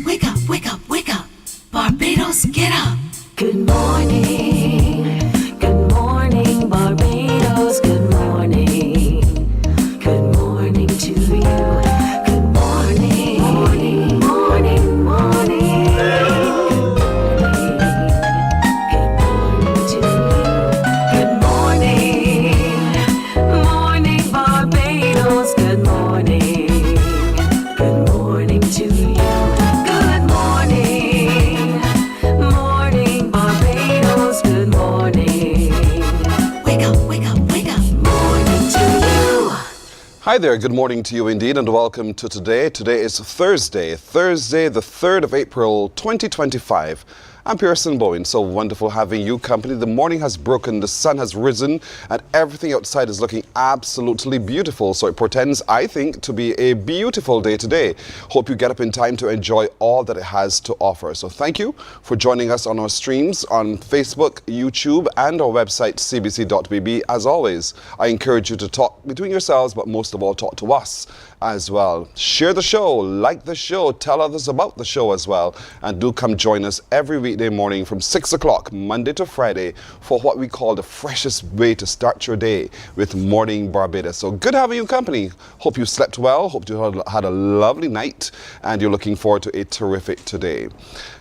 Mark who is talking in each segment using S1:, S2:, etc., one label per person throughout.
S1: Wake up, wake up, wake up. Barbados, get up.
S2: Good morning. Good morning, Barbados. Good morning. Good morning to you. Good morning. Morning, morning, morning. Good morning to you. Good morning. Morning, Barbados. Good morning. Good morning to you. Good morning. Morning, Barbados. Good morning.
S1: Wake up, wake up, wake up.
S2: Morning to you.
S3: Hi there, good morning to you indeed, and welcome to today. Today is Thursday, the 3rd of April, 2025. I'm Pearson Bowen, so wonderful having you company. The morning has broken, the sun has risen, and everything outside is looking absolutely beautiful. So it portends, I think, to be a beautiful day today. Hope you get up in time to enjoy all that it has to offer. So thank you for joining us on our streams on Facebook, YouTube, and our website, cbc.bb. As always, I encourage you to talk between yourselves, but most of all, talk to us as well. Share the show, like the show, tell others about the show as well, and do come join us every weekday morning from 6 o'clock, Monday to Friday, for what we call the freshest way to start your day with Morning Barbados. So good having you company. Hope you slept well, hope you had a lovely night, and you're looking forward to a terrific today.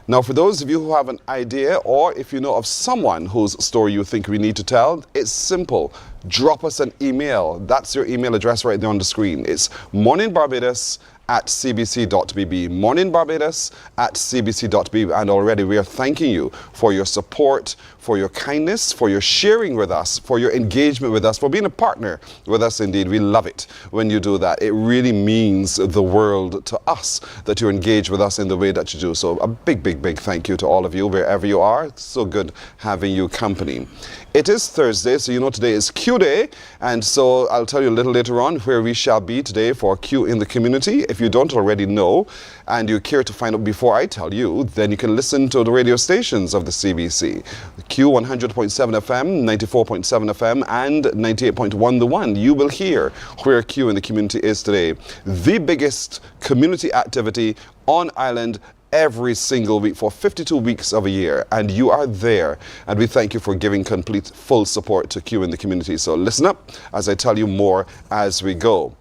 S3: Now, for those of you who have an idea, or if you know of someone whose story you think we need to tell, it's simple. Drop us an email. That's your email address right there on the screen. It's morninbarbados@cbc.bb. morninbarbados@cbc.bb. And already we are thanking you for your support, for your kindness, for your sharing with us, for your engagement with us, for being a partner with us indeed. We love it when you do that. It really means the world to us that you engage with us in the way that you do. So a big, big, big thank you to all of you wherever you are. It's so good having you company. It is Thursday, so you know today is Q Day, and so I'll tell you a little later on where we shall be today for Q in the community. If you don't already know, and you care to find out before I tell you, then you can listen to the radio stations of the CBC. Q 100.7 FM, 94.7 FM, and 98.1 The One. You will hear where Q in the community is today. The biggest community activity on island every single week for 52 weeks of a year, and you are there, and we thank you for giving complete full support to Q in the community. So listen up as I tell you more as we go.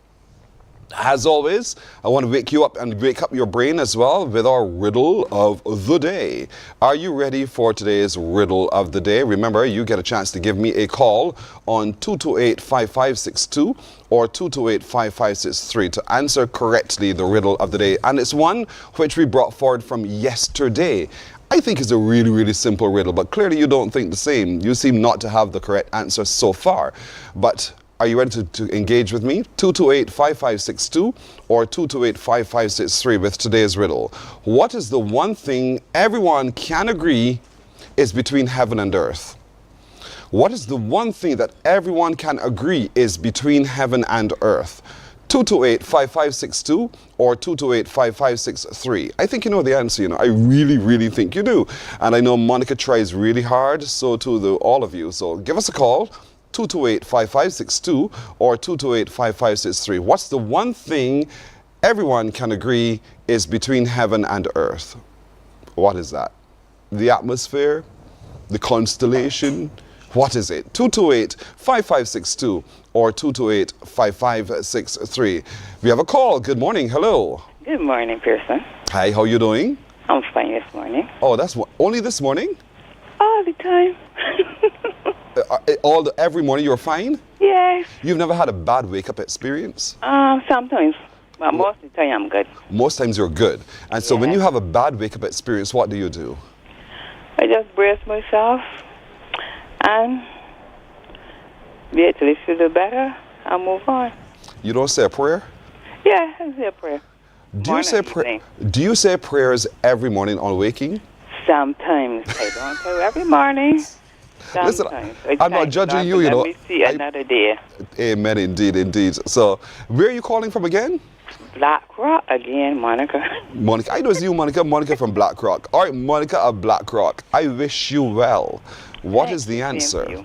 S3: As always, I want to wake you up and wake up your brain as well with our riddle of the day. Are you ready for today's riddle of the day? Remember, you get a chance to give me a call on 228-5562 or 228-5563 to answer correctly the riddle of the day. And it's one which we brought forward from yesterday. I think it's a really, really simple riddle, but clearly you don't think the same. You seem not to have the correct answer so far. But are you ready to engage with me? 228-5562 or 228-5563 with today's riddle. What is the one thing everyone can agree is between heaven and earth? What is the one thing that everyone can agree is between heaven and earth? 228-5562 or 228-5563. I think you know the answer, I really, really think you do. And I know Monica tries really hard, so do all of you. So give us a call. 228-5562 or 228-5563. What's the one thing everyone can agree is between heaven and earth? What is that? The atmosphere? The constellation? What is it? 228-5562 or 228-5563. We have a call. Good morning. Hello.
S4: Good morning, Pearson.
S3: Hi, how you doing?
S4: I'm fine this morning.
S3: Oh, that's only this morning?
S4: All the time.
S3: Every morning you're fine?
S4: Yes.
S3: You've never had a bad wake-up experience?
S4: Sometimes, but most of the time I'm good.
S3: Most times you're good. And so when you have a bad wake-up experience, what do you do?
S4: I just brace myself and wait till it feels better and move on.
S3: You don't say a prayer?
S4: Yeah, I say a prayer.
S3: Do you say prayers every morning on waking?
S4: Sometimes. I don't do every morning.
S3: Listen, I'm not judging you,
S4: Let me see another day.
S3: Amen, indeed, indeed. So, where are you calling from again?
S4: Black Rock again, Monica.
S3: Monica, I know it's you, Monica. Monica from Black Rock. All right, Monica of Black Rock. I wish you well. What is the answer?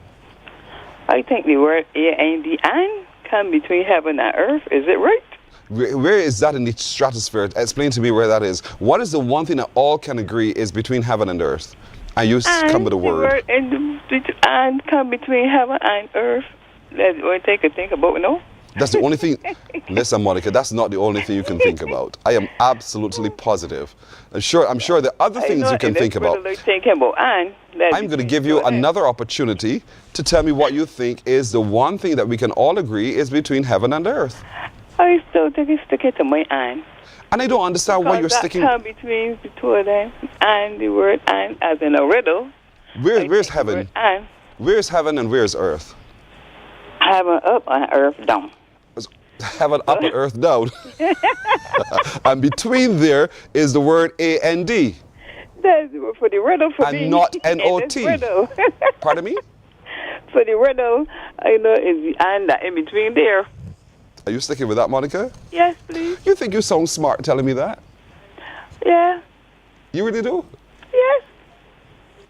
S4: I think the word A and the and come between heaven and earth. Is it right?
S3: Where is that in the stratosphere? Explain to me where that is. What is the one thing that all can agree is between heaven and earth? And you come with a word.
S4: And come between heaven and earth. That's what I could think about, no?
S3: That's the only thing. Listen, Monica, that's not the only thing you can think about. I am absolutely positive. I'm sure there are other things you can think about. I'm going to give you another opportunity to tell me what you think is the one thing that we can all agree is between heaven and earth.
S4: I still think it's sticking to my and.
S3: And I don't understand why you're sticking.
S4: Come between the two of them and the word and, as in a riddle.
S3: Where's heaven? Where's heaven and where's earth?
S4: Heaven up and earth down.
S3: Heaven up and earth down. And between there is the word A-N-D.
S4: That's for the riddle for me.
S3: And not N-O-T. Pardon me?
S4: For the riddle, I know is the and that in between there.
S3: Are you sticking with that, Monica?
S4: Yes, please.
S3: You think you sound smart telling me that?
S4: Yeah.
S3: You really do?
S4: Yes.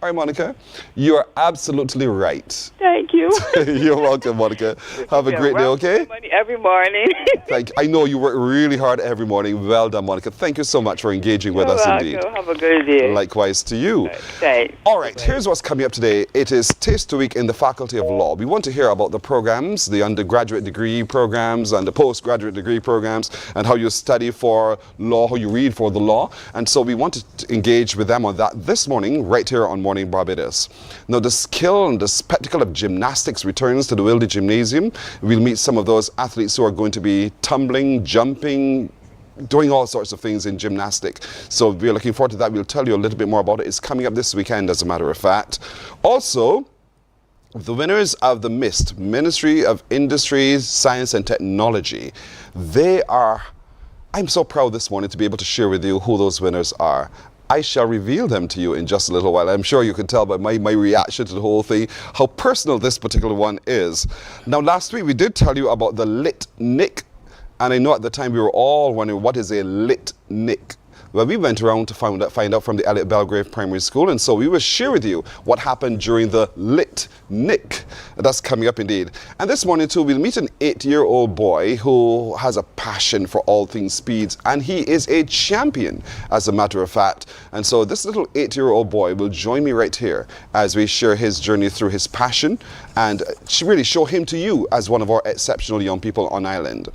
S3: All right, Monica. You are absolutely right.
S4: Thank you.
S3: You're welcome, Monica. Have a great day, okay?
S4: Money every morning.
S3: Thank you. I know you work really hard every morning. Well done, Monica. Thank you so much for engaging with us indeed.
S4: Have a good day.
S3: Likewise to you.
S4: Thanks.
S3: All right, here's what's coming up today. It is Taste Week in the Faculty of Law. We want to hear about the programs, the undergraduate degree programs and the postgraduate degree programs, and how you study for law, how you read for the law. And so we wanted to engage with them on that this morning, right here on Mornin Barbados. Now, the skill and the spectacle of gymnastics returns to the Wilde Gymnasium. We'll meet some of those athletes who are going to be tumbling, jumping, doing all sorts of things in gymnastics. So we're looking forward to that. We'll tell you a little bit more about it. It's coming up this weekend, as a matter of fact. Also, the winners of the MIST, Ministry of Industries, Science and Technology, I'm so proud this morning to be able to share with you who those winners are. I shall reveal them to you in just a little while. I'm sure you can tell by my reaction to the whole thing how personal this particular one is. Now, last week we did tell you about the lit nick, and I know at the time we were all wondering what is a lit nick. Well, we went around to find out from the Elliot Belgrave Primary School, and so we will share with you what happened during the lit nick. That's coming up indeed. And this morning too, we'll meet an 8-year-old boy who has a passion for all things speeds, and he is a champion, as a matter of fact. And so this little 8-year-old boy will join me right here as we share his journey through his passion and really show him to you as one of our exceptional young people on island.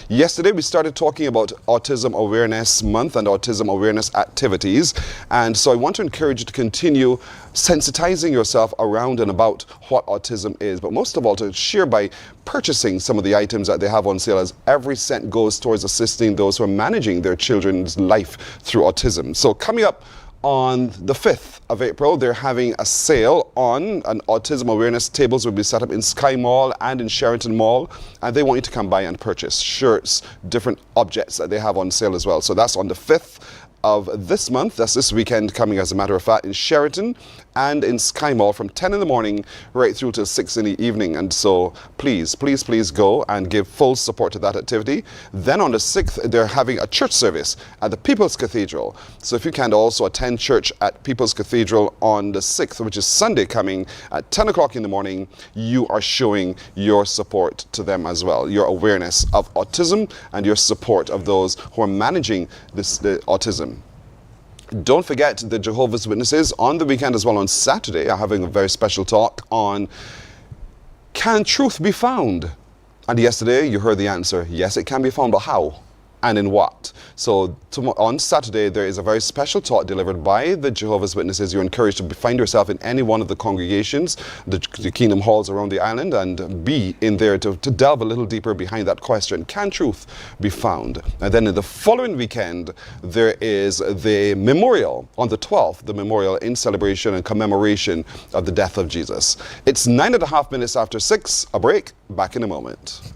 S3: Yesterday we started talking about Autism Awareness Month and Autism Awareness activities, and so I want to encourage you to continue sensitizing yourself around and about what autism is, but most of all to share by purchasing some of the items that they have on sale, as every cent goes towards assisting those who are managing their children's life through autism. So coming up on the 5th of April, they're having a sale on an autism awareness. Tables will be set up in Sky Mall and in Sheraton Mall, and they want you to come by and purchase shirts, different objects that they have on sale as well. So that's on the 5th of this month. That's this weekend coming, as a matter of fact, in Sheraton and in Sky Mall from 10 in the morning right through to 6 in the evening. And so please, please, please go and give full support to that activity. Then on the 6th, they're having a church service at the People's Cathedral. So if you can also attend church at People's Cathedral on the 6th, which is Sunday coming at 10 o'clock in the morning, you are showing your support to them as well, your awareness of autism and your support of those who are managing the autism. Don't forget the Jehovah's Witnesses on the weekend as well. On Saturday are having a very special talk on can truth be found? And yesterday you heard the answer. Yes, it can be found, but how? And in what? So on Saturday, there is a very special talk delivered by the Jehovah's Witnesses. You're encouraged to find yourself in any one of the congregations, the Kingdom Halls around the island, and be in there to delve a little deeper behind that question. Can truth be found? And then in the following weekend, there is the memorial on the 12th, the memorial in celebration and commemoration of the death of Jesus. It's 9.5 minutes after 6. A break. Back in a moment.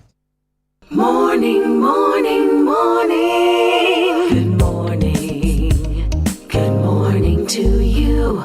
S2: Morning, morning, morning. Good morning. Good morning to you.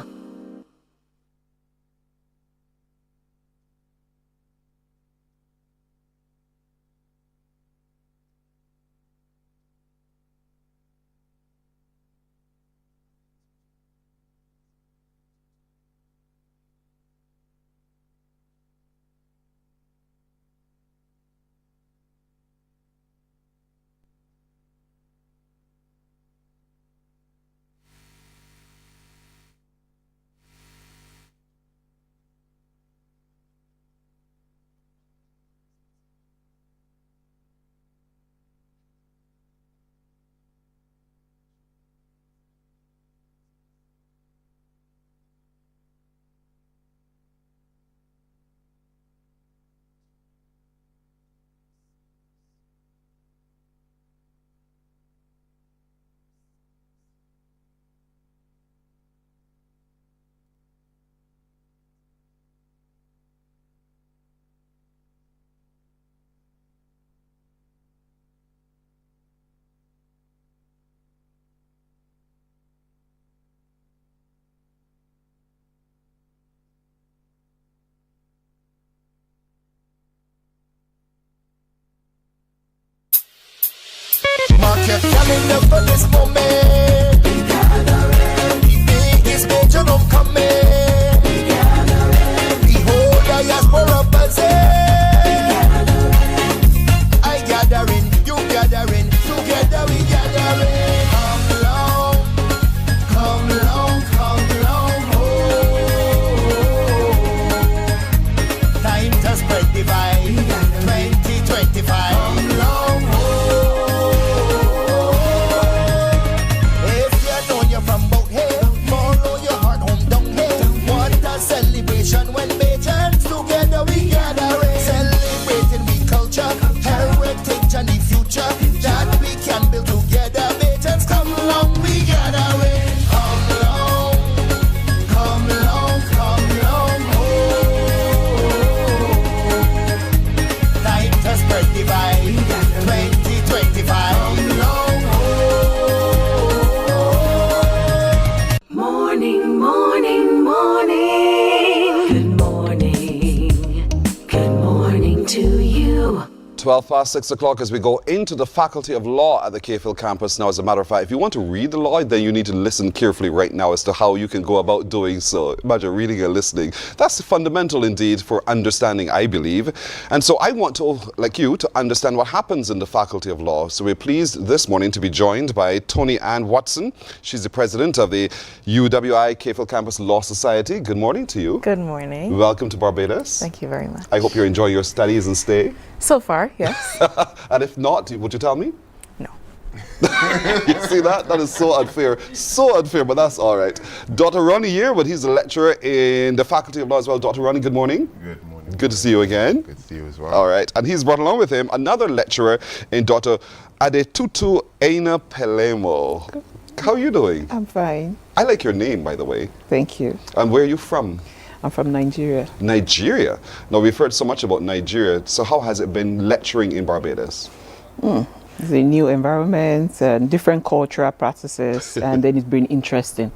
S5: your calendar for this moment. The day is major coming. Behold, I ask for a buzzing. I gathering, you gathering, together we gathering. Come long, oh. Time to spread divide. 2025. Come long, oh. If you know you're from both here, follow your heart home down here. What a celebration when patrons together we gathering. Celebrating we culture, heritage and the future that we can build together. Patrons come along, we gathering. Come long, oh. Time to spread divide. 2025. Come long, oh.
S2: Morning, morning, morning. Good morning. Good morning to you.
S3: 12 past 6 o'clock as we go into the Faculty of Law at the Cayfield campus. Now, as a matter of fact, if you want to read the law, then you need to listen carefully right now as to how you can go about doing so. Imagine reading and listening. That's fundamental indeed for understanding, I believe. And so I want to, like you, to understand what happens in the Faculty of Law. So we're pleased this morning to be joined by Tony Ann Watson. She's the president of the UWI Cayfield Campus Law Society. Good morning to you.
S6: Good morning.
S3: Welcome to Barbados.
S6: Thank you very much.
S3: I hope you're enjoying your studies and stay.
S6: So far, yes.
S3: And if not, would you tell me?
S6: No.
S3: You see that? That is so unfair. So unfair, but that's all right. Dr. Ronnie here, but he's a lecturer in the Faculty of Law as well. Dr. Ronnie, good morning.
S7: Good morning.
S3: Good to see you again.
S7: Good to see you as well.
S3: All right. And he's brought along with him another lecturer in Dr. Adetutu Aina Pelemo. How are you doing?
S8: I'm fine.
S3: I like your name, by the way.
S8: Thank you.
S3: And where are you from?
S8: I'm from Nigeria.
S3: Nigeria. Now, we've heard so much about Nigeria. So how has it been lecturing in Barbados?
S8: It's a new environment and different cultural practices, and then it's been interesting.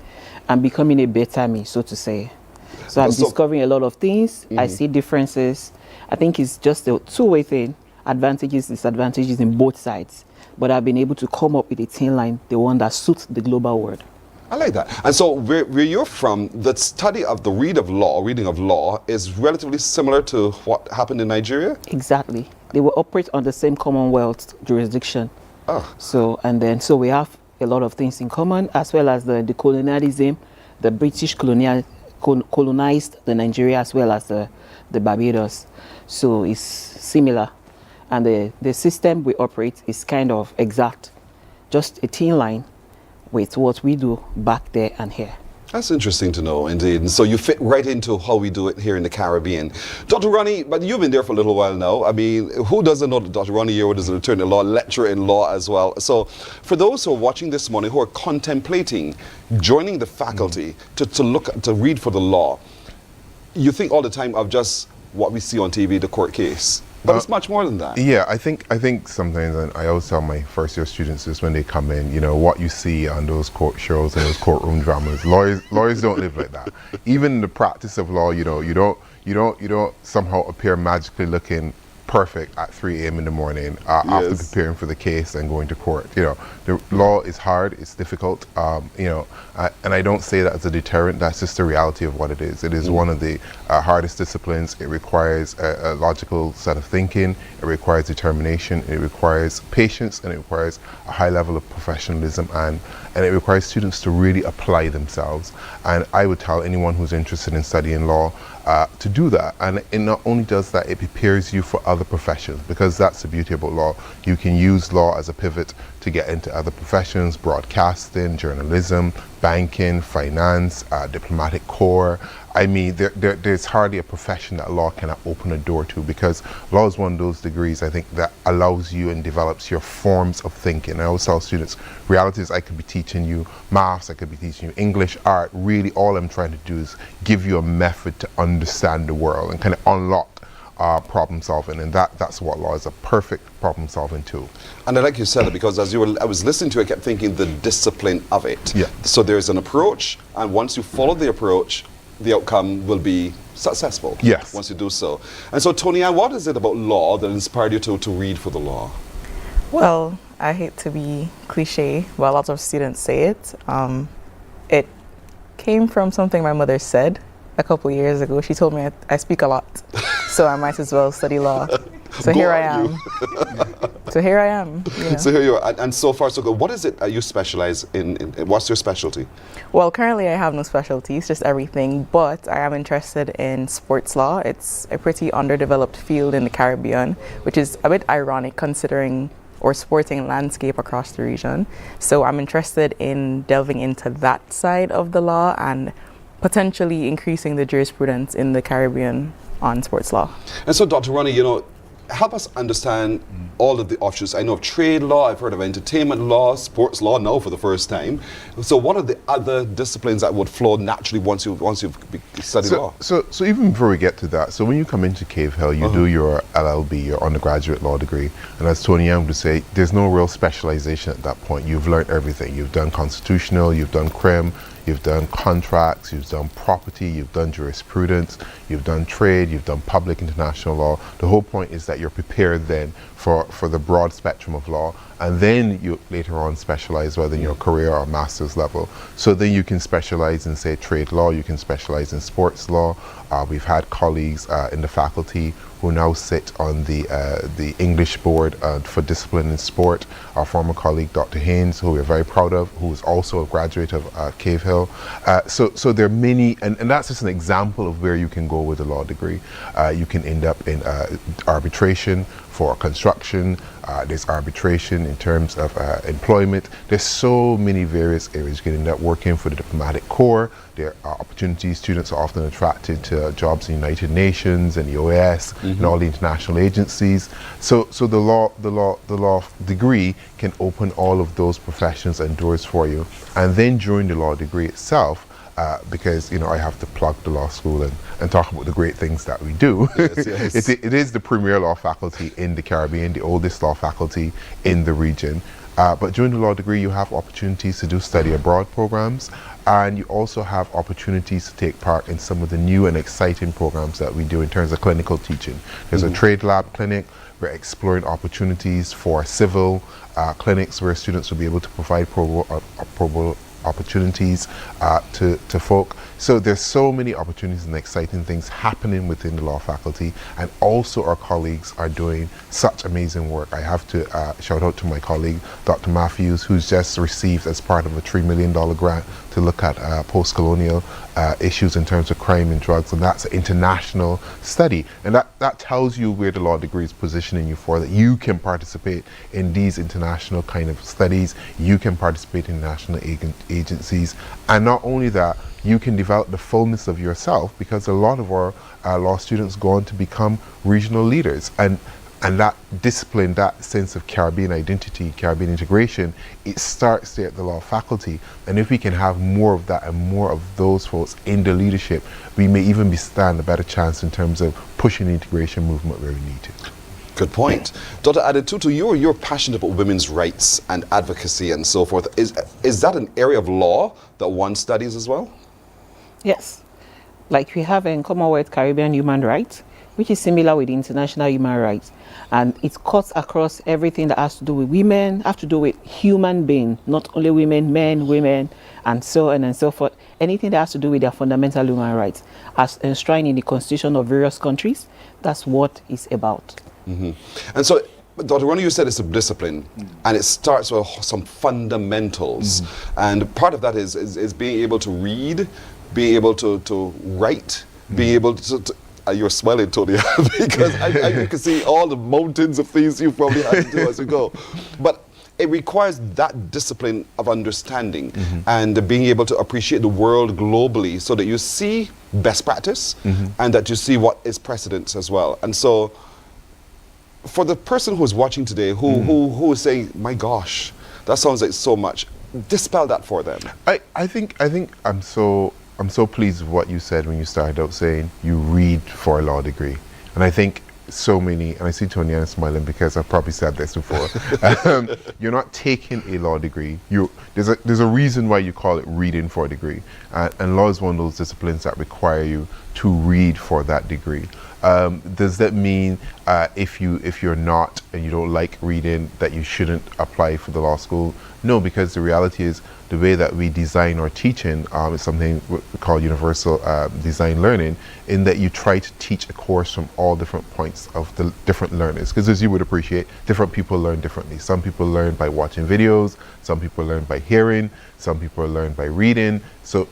S8: I'm becoming a better me, so to say. So I'm discovering a lot of things. I see differences. I think it's just a two-way thing. Advantages, disadvantages in both sides. But I've been able to come up with a thin line, the one that suits the global world.
S3: I like that. And so where you're from, the study of the reading of law is relatively similar to what happened in Nigeria?
S8: Exactly. They will operate on the same Commonwealth jurisdiction.
S3: Oh.
S8: So we have a lot of things in common, as well as the colonialism. The British colonized the Nigeria as well as the Barbados. So it's similar. And the system we operate is kind of exact. Just a thin line with what we do back there and here.
S3: That's interesting to know, indeed. And so you fit right into how we do it here in the Caribbean. Dr. Ronnie, but you've been there for a little while now. I mean, who doesn't know that Dr. Ronnie here is an attorney at law, lecturer in law as well. So for those who are watching this morning, who are contemplating joining the faculty to read for the law, you think all the time of just what we see on TV, the court case. But it's much more than that.
S7: Yeah, I think sometimes, and I always tell my first year students this when they come in, you know, what you see on those court shows and those courtroom dramas, lawyers don't live like that. Even in the practice of law, you know, you don't somehow appear magically looking perfect at 3 a.m. in the morning after preparing for the case and going to court. You know, the law is hard, it's difficult, you know, and I don't say that as a deterrent. That's just the reality of what it is. It is one of the hardest disciplines. It requires a logical set of thinking, it requires determination, it requires patience, and it requires a high level of professionalism, and it requires students to really apply themselves. And I would tell anyone who's interested in studying law to do that. And it not only does that, it prepares you for other professions, because that's the beauty about law. You can use law as a pivot to get into other professions: broadcasting, journalism, banking, finance, diplomatic corps. I mean, there's hardly a profession that law cannot open a door to, because law is one of those degrees, I think, that allows you and develops your forms of thinking. I always tell students, reality is I could be teaching you maths, I could be teaching you English, art. Really, all I'm trying to do is give you a method to understand the world and kind of unlock problem solving, and that's what law is, a perfect problem solving tool. And
S3: I like you said it, because as I was listening to it, I kept thinking the discipline of it.
S7: Yeah.
S3: So there's an approach, and once you follow the approach, the outcome will be successful.
S7: Yes.
S3: Once you do so. And so, Tony Ann, what is it about law that inspired you to read for the law?
S6: Well, I hate to be cliche, but a lot of students say it. It came from something my mother said a couple years ago. She told me I speak a lot, so I might as well study law. So here I am. So here I am. You know.
S3: So here you are, and so far so good. What is it you specialize in? What's your specialty?
S6: Well, currently I have no specialty, it's just everything, but I am interested in sports law. It's a pretty underdeveloped field in the Caribbean, which is a bit ironic considering our sporting landscape across the region. So I'm interested in delving into that side of the law and potentially increasing the jurisprudence in the Caribbean on sports law.
S3: And so, Dr. Ronnie, you know, help us understand all of the offshoots. I know of trade law, I've heard of entertainment law, sports law now for the first time. So what are the other disciplines that would flow naturally once you've studied law?
S7: So even before we get to that, so when you come into Cave Hill, you do your LLB, your undergraduate law degree, and as Tony Young would say, there's no real specialization at that point. You've learned everything. You've done constitutional, you've done crim, you've done contracts, you've done property, you've done jurisprudence, you've done trade, you've done public international law. The whole point is that you're prepared then for the broad spectrum of law, and then you later on specialize whether in your career or master's level. So then you can specialize in, say, trade law, you can specialize in sports law. We've had colleagues in the faculty who now sit on the English board for discipline in sport. Our former colleague, Dr. Haynes, who we're very proud of, who is also a graduate of Cave Hill. So there are many, and that's just an example of where you can go with a law degree. You can end up in arbitration for construction. There's arbitration in terms of employment. There's so many various areas. You can end up working for the diplomatic corps. There are opportunities. Students are often attracted to jobs in the United Nations and the OAS and all the international agencies. So the law degree can open all of those professions and doors for you. And then during the law degree itself, because I have to plug the law school and talk about the great things that we do. Yes. It is the premier law faculty in the Caribbean, the oldest law faculty in the region. But during the law degree, you have opportunities to do study abroad programs, and you also have opportunities to take part in some of the new and exciting programs that we do in terms of clinical teaching. There's a trade lab clinic. We're exploring opportunities for civil clinics where students will be able to provide pro bono opportunities to folk. So there's so many opportunities and exciting things happening within the law faculty, and also our colleagues are doing such amazing work. I have to shout out to my colleague, Dr. Matthews, who's just received as part of a $3 million grant to look at post-colonial issues in terms of crime and drugs, and that's an international study. And that tells you where the law degree is positioning you for, that you can participate in these international kind of studies, you can participate in national agencies, and not only that, you can develop the fullness of yourself, because a lot of our law students go on to become regional leaders, and that discipline, that sense of Caribbean identity, Caribbean integration, it starts there at the law faculty. And if we can have more of that and more of those folks in the leadership, we may even stand a better chance in terms of pushing the integration movement where we need to.
S3: Good point. Dr. Adetutu, you're passionate about women's rights and advocacy and so forth. Is that an area of law that one studies as well?
S8: Yes. Like we have in Commonwealth Caribbean Human Rights, which is similar with international human rights. And it cuts across everything that has to do with women, have to do with human beings, not only women, men, women, and so on and so forth. Anything that has to do with their fundamental human rights, as enshrined in the constitution of various countries, that's what it's about.
S3: And so, Dr. Ronnie, you said it's a discipline, and it starts with some fundamentals. And part of that is being able to read, being able to write, being able to you're smiling, Tony, because I can see all the mountains of things you probably have to do as you go. But it requires that discipline of understanding and being able to appreciate the world globally, so that you see best practice and that you see what is precedence as well. And so, for the person who's watching today, who is saying, "My gosh, that sounds like so much," dispel that for them.
S7: I think I'm so pleased with what you said when you started out saying you read for a law degree. And I think so many, and I see Tony Ann smiling because I've probably said this before, you're not taking a law degree. There's a reason why you call it reading for a degree. And law is one of those disciplines that require you to read for that degree. Does that mean if you're not and you don't like reading that you shouldn't apply for the law school? No, because the reality is the way that we design our teaching is something we call universal design learning, in that you try to teach a course from all different points of the different learners. Because as you would appreciate, different people learn differently. Some people learn by watching videos, some people learn by hearing, some people learn by reading. So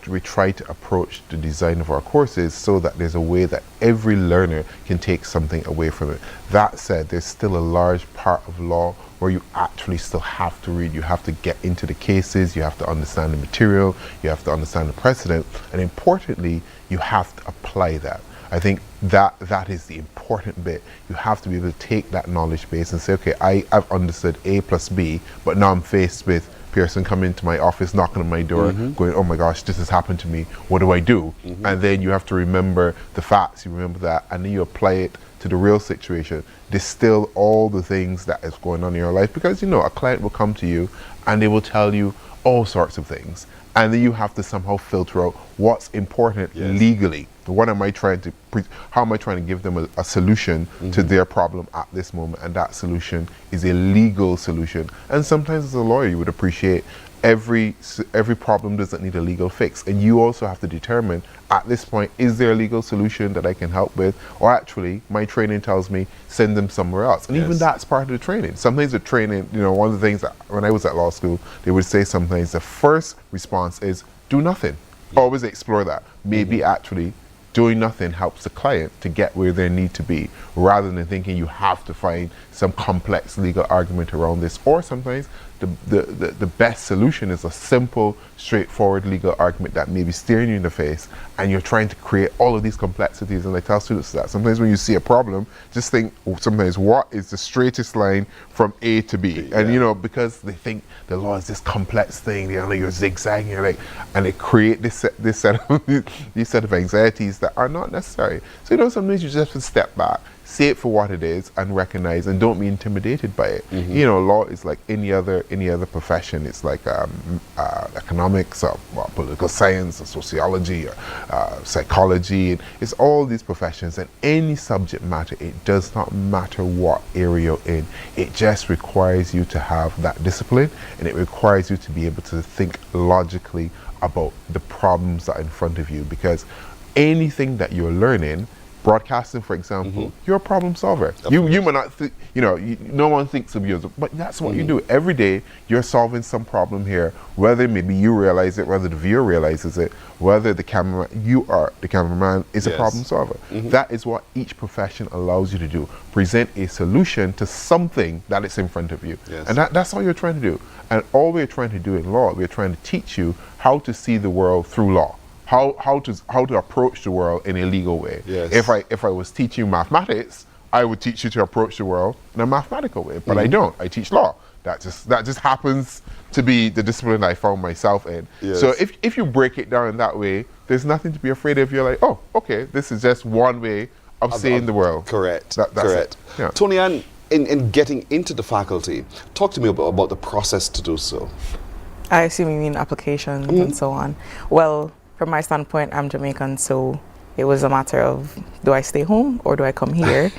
S7: we try to approach the design of our courses so that there's a way that every learner can take something away from it. That said, there's still a large part of law where you actually still have to read. You have to get into the cases, you have to understand the material, you have to understand the precedent, and importantly, you have to apply that. I think that is the important bit. You have to be able to take that knowledge base and say, okay, I've understood A plus B, but now I'm faced with Pearson coming into my office, knocking on my door, going, oh my gosh, this has happened to me, what do I do? And then you have to remember the facts, you remember that, and then you apply it to the real situation, distill all the things that is going on in your life, because you know a client will come to you and they will tell you all sorts of things, and then you have to somehow filter out what's important legally. What am I trying to how am I trying to give them a solution to their problem at this moment, and that solution is a legal solution. And sometimes as a lawyer you would appreciate every problem doesn't need a legal fix, and you also have to determine at this point, is there a legal solution that I can help with, or actually my training tells me send them somewhere else. And even that's part of the training. Sometimes the training, you know, one of the things that when I was at law school, they would say sometimes the first response is do nothing. Always explore that. Maybe actually doing nothing helps the client to get where they need to be, rather than thinking you have to find some complex legal argument around this. Or sometimes the best solution is a simple, straightforward legal argument that may be staring you in the face, and you're trying to create all of these complexities. And I tell students that sometimes when you see a problem, just think sometimes what is the straightest line from A to B. And you know, because they think the law is this complex thing, you know, you're zigzagging, you're like, and they create this set of anxieties that are not necessary. So you know, sometimes you just have to step back, see it for what it is, and recognize, and don't be intimidated by it. You know, law is like any other profession. It's like economics, or political science, or sociology, or psychology. And it's all these professions, and any subject matter. It does not matter what area you're in. It just requires you to have that discipline, and it requires you to be able to think logically about the problems that are in front of you. Because anything that you're learning, broadcasting, for example, you're a problem solver. You might not think, you know, no one thinks of you, but that's what you do. Every day, you're solving some problem here, whether maybe you realize it, whether the viewer realizes it, whether the cameraman is a problem solver. That is what each profession allows you to do. Present a solution to something that is in front of you. And that's all you're trying to do. And all we're trying to do in law, we're trying to teach you how to see the world through law. How to approach the world in a legal way. If I was teaching mathematics, I would teach you to approach the world in a mathematical way, but I don't. I teach law. That just happens to be the discipline I found myself in. So if you break it down in that way, there's nothing to be afraid of. You're like, oh, okay, this is just one way of seeing the world.
S3: Correct.
S7: That's
S3: correct.
S7: it. Yeah.
S3: Tony Ann, in getting into the faculty, talk to me about the process to do so.
S6: I assume you mean applications and so on. Well, from my standpoint, I'm Jamaican, so it was a matter of, do I stay home or do I come here?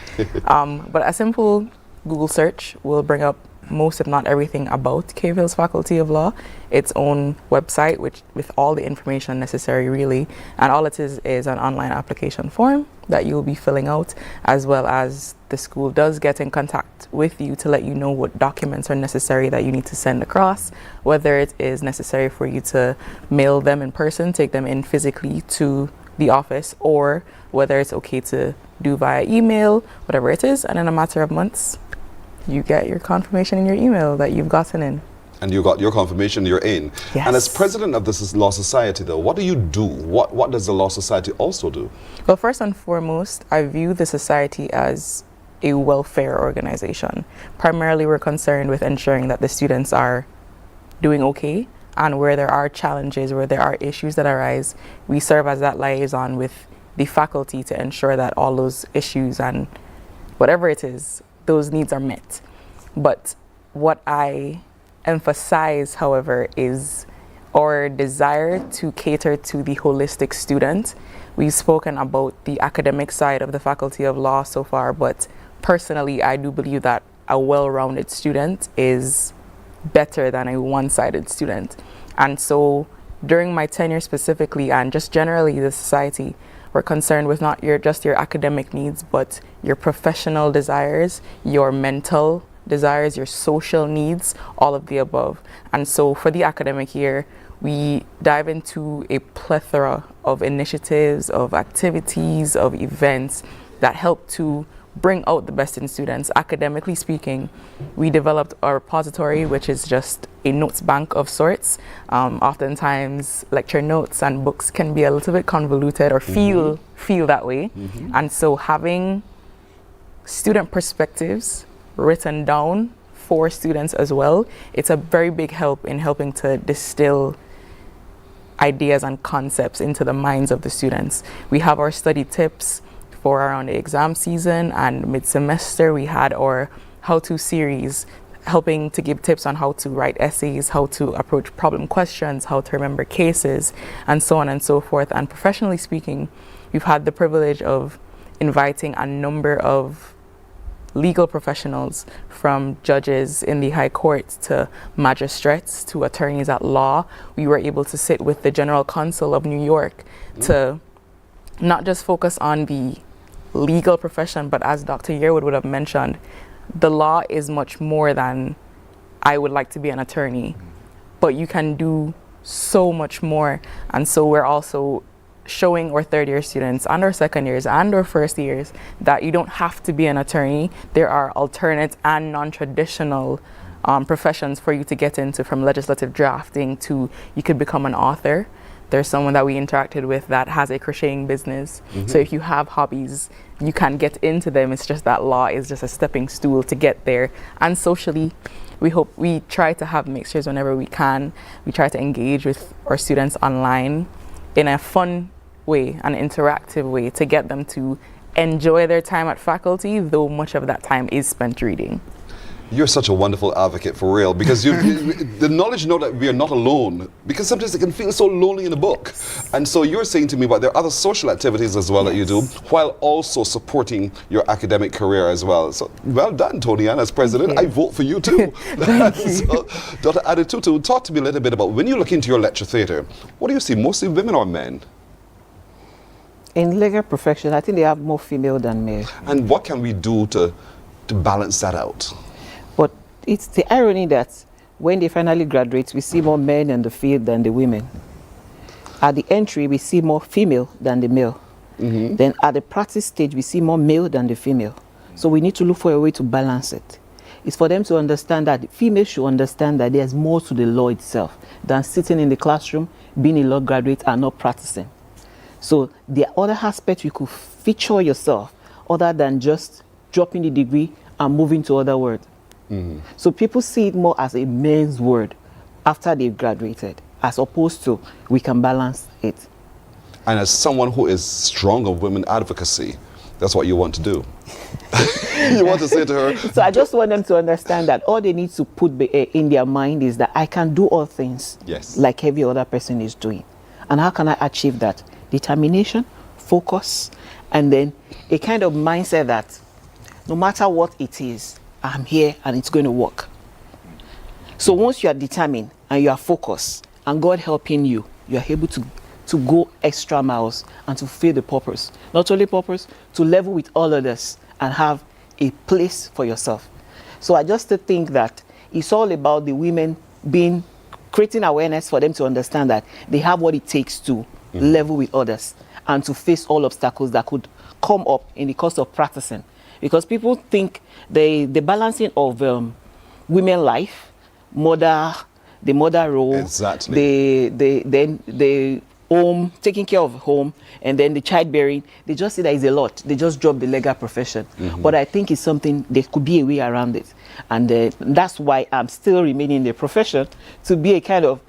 S6: But a simple Google search will bring up most, if not everything, about Cave Hill's Faculty of Law, its own website, which with all the information necessary, really. And all it is an online application form that you'll be filling out, as well as the school does get in contact with you to let you know what documents are necessary that you need to send across, whether it is necessary for you to mail them in person, take them in physically to the office, or whether it's okay to do via email, whatever it is. And in a matter of months, you get your confirmation in your email that you've gotten in.
S3: And you got your confirmation, you're in.
S6: Yes.
S3: And as president of this Law Society, though, what do you do? What does the Law Society also do?
S6: Well, first and foremost, I view the society as a welfare organization. Primarily, we're concerned with ensuring that the students are doing okay, and where there are challenges, where there are issues that arise, we serve as that liaison with the faculty to ensure that all those issues and whatever it is, those needs are met. But what I emphasize, however, is our desire to cater to the holistic student. We've spoken about the academic side of the Faculty of Law so far, but personally, I do believe that a well-rounded student is better than a one-sided student. And so during my tenure specifically, and just generally the society, we're concerned with not just your academic needs, but your professional desires, your mental desires, your social needs, all of the above. And so for the academic year, we dive into a plethora of initiatives, of activities, of events that help to bring out the best in students. Academically speaking, we developed our repository, which is just a notes bank of sorts. Oftentimes, lecture notes and books can be a little bit convoluted or feel that way. And so having student perspectives written down for students as well, it's a very big help in helping to distill ideas and concepts into the minds of the students. We have our study tips for around the exam season, and mid-semester we had our how-to series helping to give tips on how to write essays, how to approach problem questions, how to remember cases, and so on and so forth. And professionally speaking, we've had the privilege of inviting a number of legal professionals, from judges in the High Court to magistrates to attorneys at law. We were able to sit with the General Counsel of New York to not just focus on the legal profession, but as Dr. Yearwood would have mentioned, the law is much more than I would like to be an attorney, but you can do so much more. And so we're also showing our third year students and our second years and our first years that you don't have to be an attorney. There are alternate and non-traditional professions for you to get into, from legislative drafting to you could become an author. There's someone that we interacted with that has a crocheting business. So if you have hobbies, you can get into them. It's just that law is just a stepping stool to get there. And socially, we try to have mixtures whenever we can. We try to engage with our students online in a fun way, an interactive way, to get them to enjoy their time at faculty, though much of that time is spent reading.
S3: You're such a wonderful advocate, for real, because the knowledge know that we are not alone, because sometimes it can feel so lonely in a book. And so you're saying to me, but there are other social activities as well that you do, while also supporting your academic career as well. So well done, Tony Ann, as president. I vote for you too. So, Dr. Adetutu, talk to me a little bit about, when you look into your lecture theatre, what do you see, mostly women or men?
S8: In legal profession, I think they have more female than male.
S3: And what can we do to balance that out?
S8: But it's the irony that when they finally graduate, we see more men in the field than the women. At the entry, we see more female than the male. Then at the practice stage, we see more male than the female. So we need to look for a way to balance it. It's for them to understand that the females should understand that there's more to the law itself than sitting in the classroom, being a law graduate and not practicing. So the other aspect you could feature yourself other than just dropping the degree and moving to other words. So people see it more as a men's word after they've graduated, as opposed to we can balance it.
S3: And as someone who is strong of women advocacy, that's what you want to do. You want to say to her.
S8: So I just want them to understand that all they need to put in their mind is that I can do all things like every other person is doing. And how can I achieve that? Determination, focus, and then a kind of mindset that no matter what it is, I'm here and it's going to work. So once you are determined and you are focused and God helping you, you are able to go extra miles and to fulfill the purpose. Not only purpose, to level with all others and have a place for yourself. So I just think that it's all about the women creating awareness for them to understand that they have what it takes to level with others and to face all obstacles that could come up in the course of practicing. Because people think the balancing of women life, the mother role, the home, taking care of home, and then the childbearing, they just say that is a lot. They just drop the legal profession. But I think it's something, there could be a way around it. And that's why I'm still remaining in the profession, to be a kind of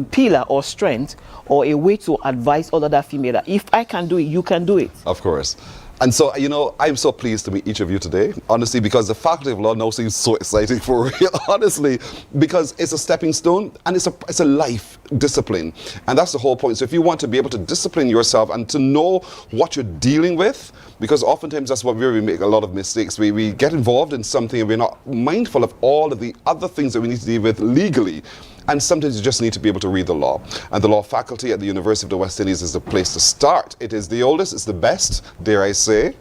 S8: pillar or strength or a way to advise all other female that if I can do it, you can do it.
S3: Of course. And so, you know, I'm so pleased to meet each of you today, honestly, because the Faculty of Law now seems so exciting for real, honestly, because it's a stepping stone and it's a life discipline. And that's the whole point. So if you want to be able to discipline yourself and to know what you're dealing with, because oftentimes that's what we make a lot of mistakes. We get involved in something and we're not mindful of all of the other things that we need to deal with legally. And sometimes you just need to be able to read the law. And the law faculty at the University of the West Indies is the place to start. It is the oldest, it's the best, dare I say.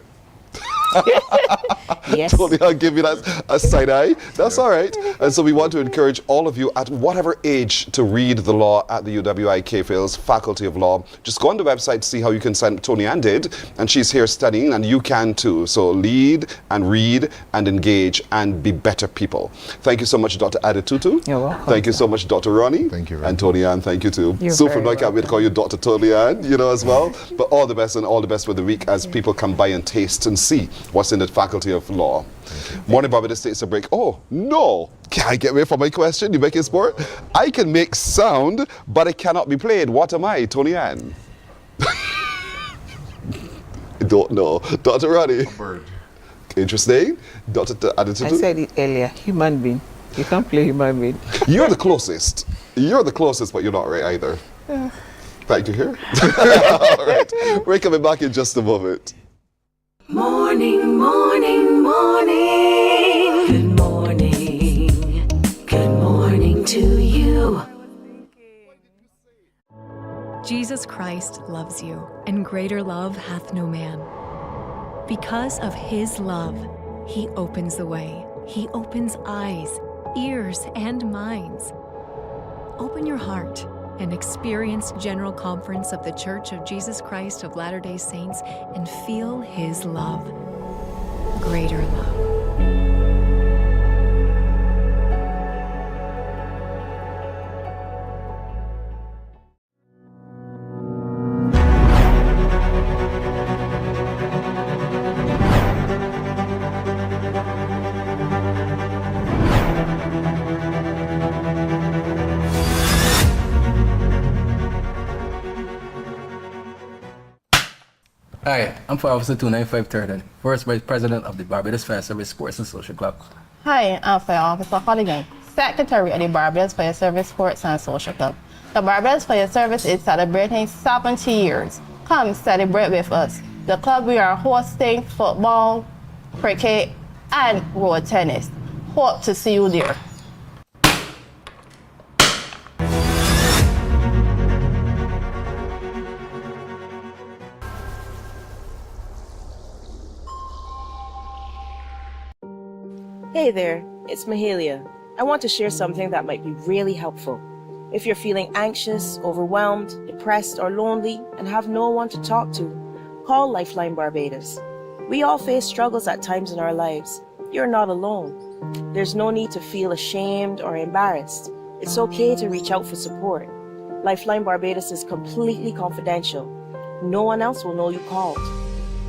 S8: Yes.
S3: Totally, I'll give you that a side eye. That's all right. And so we want to encourage all of you at whatever age to read the law at the UWI Phil's Faculty of Law. Just go on the website, see how you can sign. Tony Ann did, and she's here studying, and you can too. So lead and read and engage and be better people. Thank you so much, Dr. Adetutu.
S8: You're welcome.
S3: Thank you so much, Dr. Ronnie.
S7: Thank you.
S3: And Tony Ann, thank you too.
S6: You're
S3: Super,
S6: very
S3: I can't wait to call you Dr. Tony Ann, you know, as well. But all the best and all the best for the week as people come by and taste and see what's in the Faculty of Law. Morning Barbados takes a break. Oh, no. Can I get away from my question? You making sport? I can make sound, but it cannot be played. What am I, Tony Ann? I don't know. Dr. Ronnie?
S7: Bird.
S3: Interesting. Dr.
S8: I
S3: Adetutu?
S8: said it earlier, human being. You can't play human being.
S3: You're the closest. You're the closest, but you're not right either. Thank you here. All right. We're coming back in just a moment.
S2: Morning, morning, morning. Good morning. Good morning to you.
S9: Jesus Christ loves you, and greater love hath no man. Because of his love, he opens the way. He opens eyes, ears, and minds. Open your heart and experience General Conference of the Church of Jesus Christ of Latter-day Saints and feel his love. Greater love.
S10: Hi, I'm Fire Officer 295 First Vice President of the Barbados Fire Service Sports and Social Club.
S11: Hi, I'm Fire Officer Karting, Secretary of the Barbados Fire Service Sports and Social Club. The Barbados Fire Service is celebrating 70 years. Come celebrate with us. The club, we are hosting football, cricket, and road tennis. Hope to see you there.
S12: Hey there, it's Mahalia. I want to share something that might be really helpful. If you're feeling anxious, overwhelmed, depressed, or lonely and have no one to talk to, call Lifeline Barbados. We all face struggles at times in our lives. You're not alone. There's no need to feel ashamed or embarrassed. It's okay to reach out for support. Lifeline Barbados is completely confidential. No one else will know you called.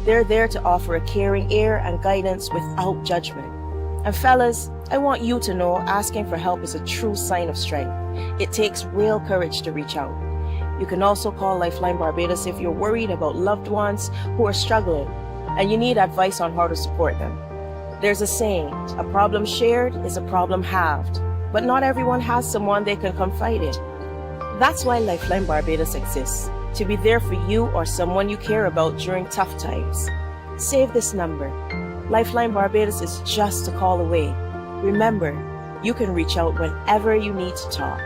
S12: They're there to offer a caring ear and guidance without judgment. And fellas, I want you to know asking for help is a true sign of strength. It takes real courage to reach out. You can also call Lifeline Barbados if you're worried about loved ones who are struggling and you need advice on how to support them. There's a saying, a problem shared is a problem halved, but not everyone has someone they can confide in. That's why Lifeline Barbados exists, to be there for you or someone you care about during tough times. Save this number. Lifeline Barbados is just a call away. Remember, you can reach out whenever you need to talk.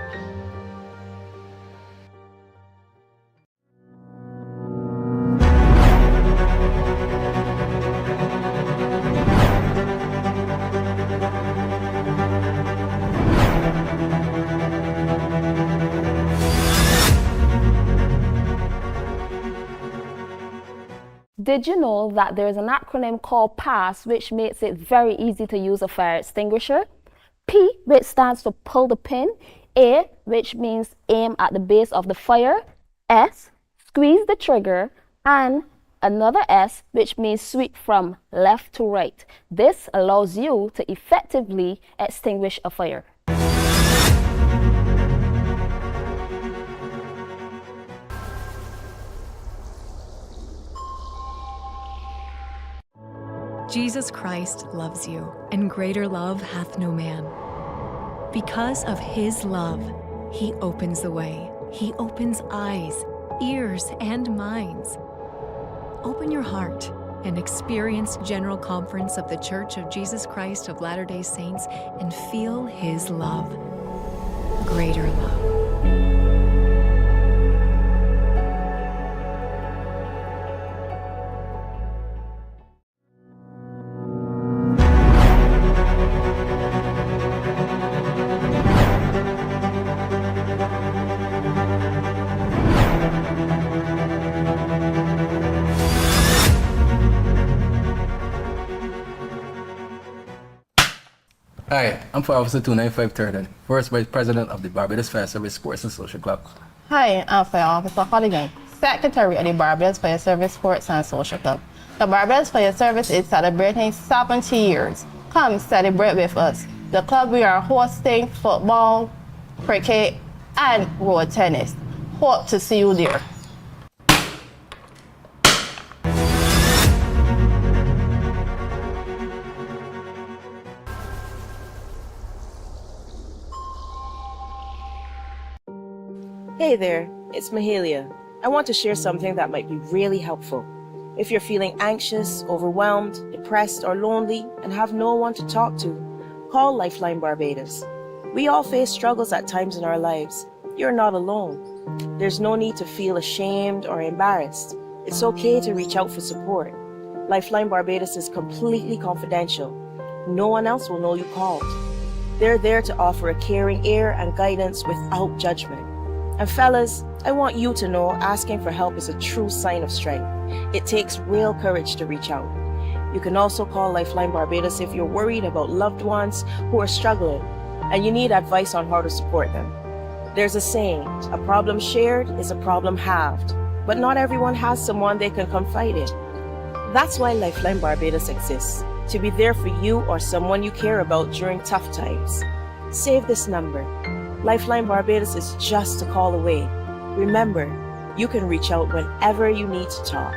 S13: Did you know that there is an acronym called PASS, which makes it very easy to use a fire extinguisher? P, which stands for pull the pin. A, which means aim at the base of the fire. S, squeeze the trigger. And another S, which means sweep from left to right. This allows you to effectively extinguish a fire.
S9: Jesus Christ loves you, and greater love hath no man. Because of his love, he opens the way. He opens eyes, ears, and minds. Open your heart and experience General Conference of the Church of Jesus Christ of Latter-day Saints and feel his love. Greater love.
S10: Hi, I'm Fire Officer 295 Turden, First Vice President of the Barbados Fire Service Sports and Social Club.
S11: Hi, I'm Fire Officer Karting, Secretary of the Barbados Fire Service Sports and Social Club. The Barbados Fire Service is celebrating 70 years. Come celebrate with us. The club, we are hosting football, cricket, and road tennis. Hope to see you there.
S12: Hey there, it's Mahalia. I want to share something that might be really helpful. If you're feeling anxious, overwhelmed, depressed, or lonely and have no one to talk to, call Lifeline Barbados. We all face struggles at times in our lives. You're not alone. There's no need to feel ashamed or embarrassed. It's okay to reach out for support. Lifeline Barbados is completely confidential. No one else will know you called. They're there to offer a caring ear and guidance without judgment. And fellas, I want you to know asking for help is a true sign of strength. It takes real courage to reach out. You can also call Lifeline Barbados if you're worried about loved ones who are struggling and you need advice on how to support them. There's a saying, a problem shared is a problem halved, but not everyone has someone they can confide in. That's why Lifeline Barbados exists, to be there for you or someone you care about during tough times. Save this number. Lifeline Barbados is just a call away. Remember, you can reach out whenever you need to talk.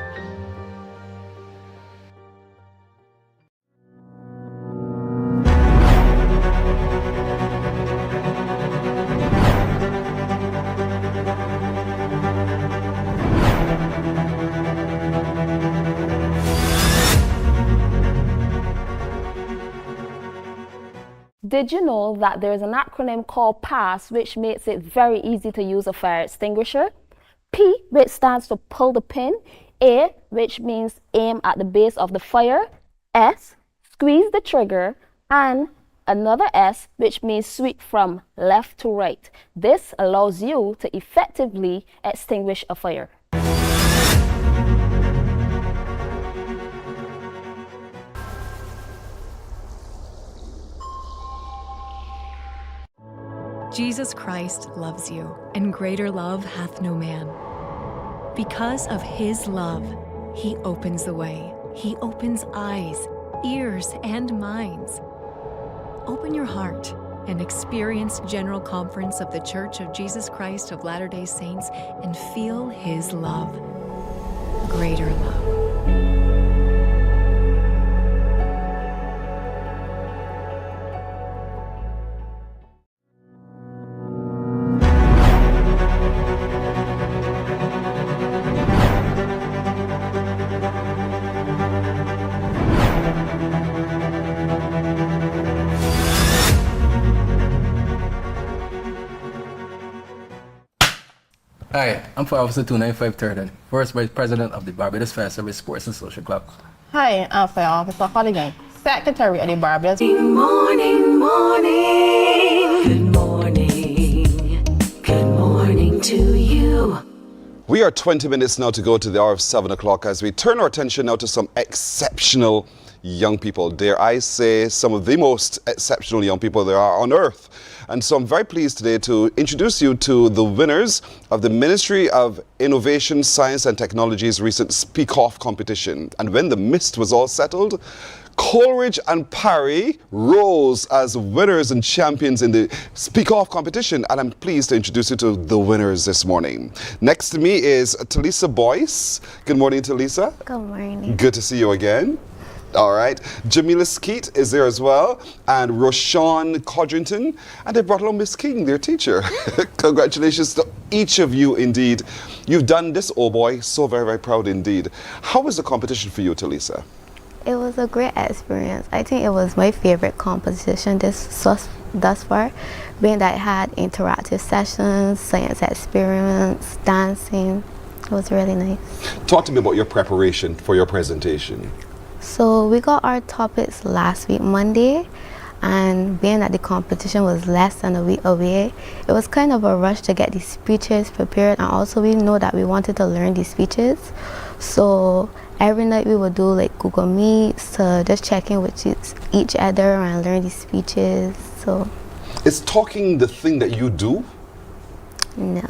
S13: Did you know that there is an acronym called PASS, which makes it very easy to use a fire extinguisher? P, which stands for pull the pin. A, which means aim at the base of the fire. S, squeeze the trigger. And another S, which means sweep from left to right. This allows you to effectively extinguish a fire.
S9: Jesus Christ loves you, and greater love hath no man. Because of his love, he opens the way. He opens eyes, ears, and minds. Open your heart and experience General Conference of the Church of Jesus Christ of Latter-day Saints and feel his love. Greater love.
S10: Hi, I'm Fire Officer 295 Turden, First Vice President of the Barbados Fire Service Sports and Social Club.
S11: Hi, I'm Fire Officer Karting, Secretary of the Barbados.
S2: Morning, morning. Good morning. Good morning to you.
S3: We are 20 minutes now to go to the hour of 7 o'clock as we turn our attention now to some exceptional young people. Dare I say, some of the most exceptional young people there are on earth. And so I'm very pleased today to introduce you to the winners of the Ministry of Innovation, Science and Technology's recent Speak Off competition. And when the mist was all settled, Coleridge and Parry rose as winners and champions in the Speak Off competition, and I'm pleased to introduce you to the winners this morning. Next to me is Talisa Boyce. Good morning, Talisa.
S14: Good morning.
S3: Good to see you again. All right. Jamila Skeet is there as well, and Roshan Codrington, and they brought along Miss King, their teacher. Congratulations to each of you indeed. You've done this, oh boy, so very, very proud indeed. How was the competition for you, Talisa?
S14: It was a great experience. I think it was my favorite competition thus far, being that it had interactive sessions, science experiments, dancing. It was really nice.
S3: Talk to me about your preparation for your presentation.
S14: So we got our topics last week, Monday, and being that the competition was less than a week away, it was kind of a rush to get these speeches prepared, and also we know that we wanted to learn these speeches. So every night we would do like Google Meets to just check in with each other and learn these speeches. So
S3: is talking the thing that you do?
S14: No.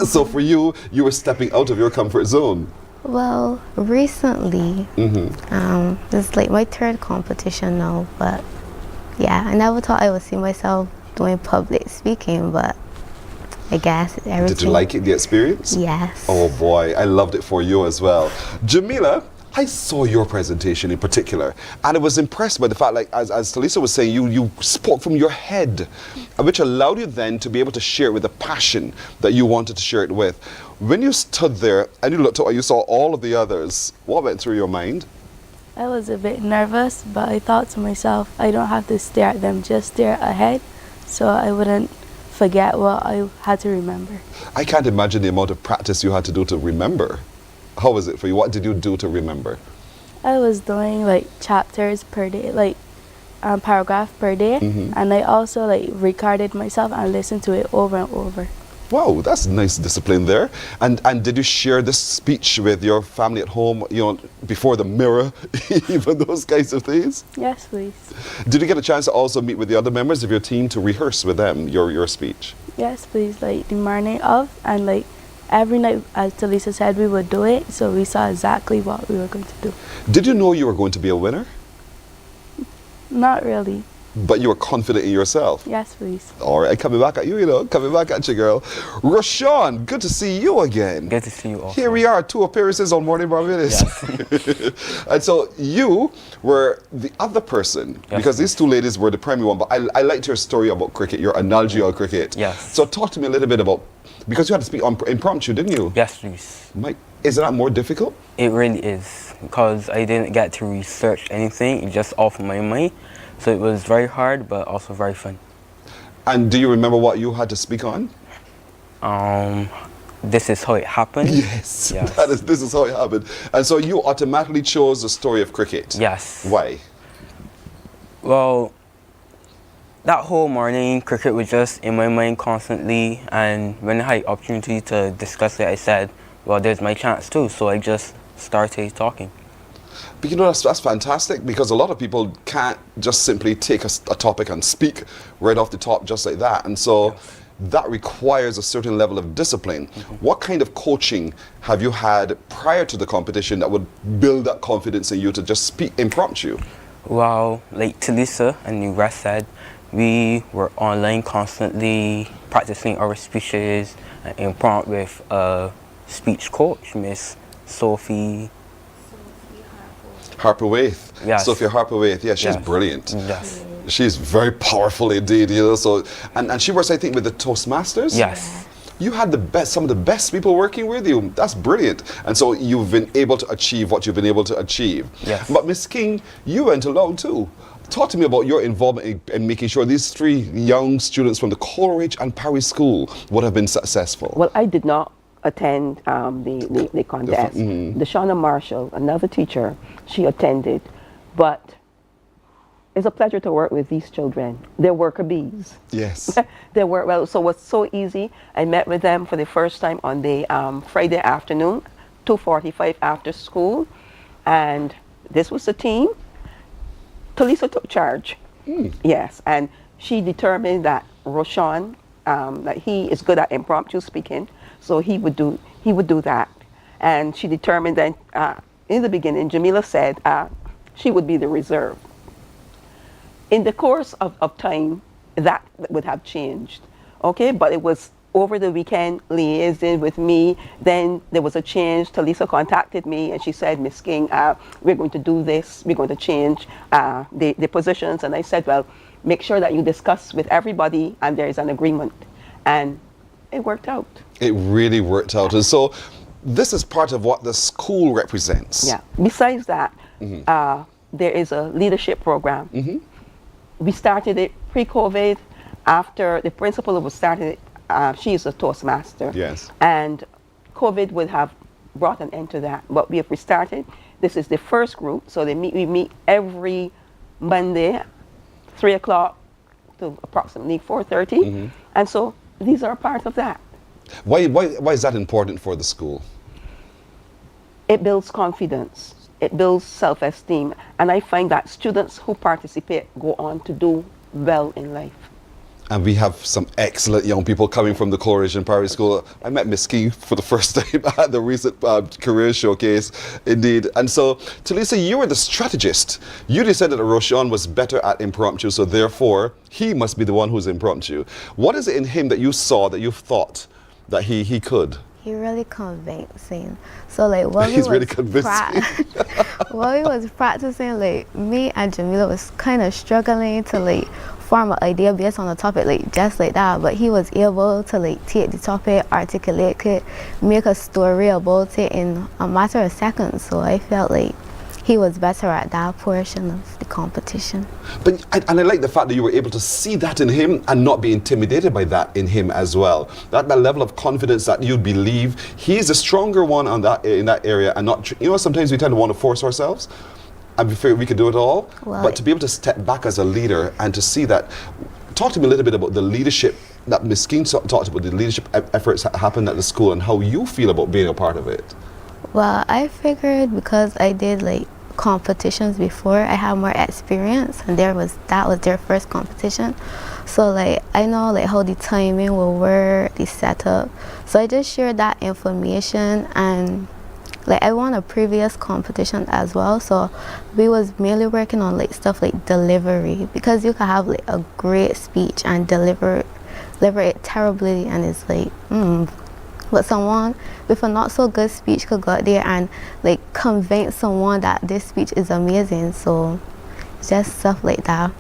S3: So for you, you were stepping out of your comfort zone.
S14: Well, recently, this is like my third competition now, but yeah, I never thought I would see myself doing public speaking, but I guess everything.
S3: Did you like it, the experience?
S14: Yes.
S3: Oh boy, I loved it for you as well. Jamila, I saw your presentation in particular, and I was impressed by the fact, like as Talisa was saying, you spoke from your head, which allowed you then to be able to share it with the passion that you wanted to share it with. When you stood there and you looked at you saw all of the others, what went through your mind?
S15: I was a bit nervous, but I thought to myself, I don't have to stare at them, just stare ahead, so I wouldn't forget what I had to remember.
S3: I can't imagine the amount of practice you had to do to remember. How was it for you? What did you do to remember?
S15: I was doing like chapters per day, like paragraph per day, and I also like recorded myself and listened to it over and over.
S3: Wow, that's nice discipline there. And did you share this speech with your family at home, you know, before the mirror, even those kinds of things?
S15: Yes, please.
S3: Did you get a chance to also meet with the other members of your team to rehearse with them your speech?
S15: Yes, please. Like the morning of, and like every night, as Talisa said, we would do it, so we saw exactly what we were going to do.
S3: Did you know you were going to be a winner?
S15: Not really.
S3: But you were confident in yourself?
S15: Yes, please.
S3: All right, coming back at you, coming back at you, girl. Rashawn, good to see you again.
S16: Good to see you also.
S3: Here we are, 2 appearances on Mornin Barbados. Yes. And so you were the other person, because these 2 ladies were the primary one, but I liked your story about cricket, your analogy on cricket.
S16: Yes.
S3: So talk to me a little bit about, because you had to speak on impromptu, didn't you?
S16: Yes, please.
S3: Isn't that more difficult?
S16: It really is, because I didn't get to research anything, it just off my mind. So it was very hard, but also very fun.
S3: And do you remember what you had to speak on?
S16: This is how it happened.
S3: Yes. This is how it happened. And so you automatically chose the story of cricket.
S16: Yes.
S3: Why?
S16: Well, that whole morning, cricket was just in my mind constantly. And when I had the opportunity to discuss it, I said, well, there's my chance too. So I just started talking.
S3: But you know, that's fantastic, because a lot of people can't just simply take a topic and speak right off the top just like that. And so that requires a certain level of discipline. What kind of coaching have you had prior to the competition that would build that confidence in you to just speak impromptu?
S16: Well, like Talisa and the rest said, we were online constantly practicing our speeches and impromptu with a speech coach, Miss Sophie
S3: Harper-Waith.
S16: Yes.
S3: Sophia Harper-Waith. Yeah, she's brilliant.
S16: Yes.
S3: She's very powerful indeed, So, and she works, I think, with the Toastmasters.
S16: Yes.
S3: You had some of the best people working with you. That's brilliant. And so you've been able to achieve what you've been able to achieve.
S16: Yes.
S3: But Miss King, you went along too. Talk to me about your involvement in making sure these 3 young students from the Coleridge and Paris School would have been successful.
S17: Well, I did not attend the contest. Deshauna Marshall, another teacher, she attended. But it's a pleasure to work with these children. They're worker bees.
S3: Yes.
S17: So it was so easy. I met with them for the first time on the Friday afternoon, 2:45 after school. And this was the team. Talisa took charge. Yes, and she determined that Roshan, that he is good at impromptu speaking, so he would do that. And she determined that in the beginning, Jamila said she would be the reserve. In the course of time, that would have changed, okay? But it was over the weekend liaising with me. Then there was a change. Talisa contacted me and she said, Miss King, we're going to do this. We're going to change the positions. And I said, well, make sure that you discuss with everybody and there is an agreement. And it worked out.
S3: It really worked out. And so this is part of what the school represents.
S17: Yeah. Besides that, there is a leadership program. We started it pre-COVID. After the principal was started, she is a Toastmaster.
S3: Yes.
S17: And COVID would have brought an end to that. But we have restarted. This is the first group. So we meet every Monday, 3 o'clock to approximately 4:30. And so these are a part of that.
S3: Why is that important for the school?
S17: It builds confidence. It builds self-esteem. And I find that students who participate go on to do well in life.
S3: And we have some excellent young people coming from the Coleridge and Parry School. I met Miss King for the first time at the recent career showcase, indeed. And so, Talisa, you were the strategist. You decided that Roshan was better at impromptu, so therefore, he must be the one who's impromptu. What is it in him that you saw, that you thought that he could?
S14: He really convincing. So like while
S3: He's really convincing.
S14: while we was practicing, like me and Jamila was kind of struggling to like form an idea based on the topic, like just like that. But he was able to like take the topic, articulate it, make a story about it in a matter of seconds. So I felt like he was better at that portion of the competition.
S3: But and I like the fact that you were able to see that in him and not be intimidated by that in him as well. That level of confidence that you believe he's the stronger one on that in that area, and not, you know, sometimes we tend to want to force ourselves and we figure we could do it all.
S14: Well,
S3: but to be able to step back as a leader and to see that, talk to me a little bit about the leadership that Ms. King talked about, the leadership efforts that happened at the school and how you feel about being a part of it.
S14: Well, I figured because I did like competitions before, I had more experience, and that was their first competition. So like I know like how the timing will work, the setup. So I just shared that information, and like I won a previous competition as well. So we was mainly working on like stuff like delivery, because you can have like a great speech and deliver it terribly, and it's like but someone with a not so good speech could go out there and like convince someone that this speech is amazing. So just stuff like that.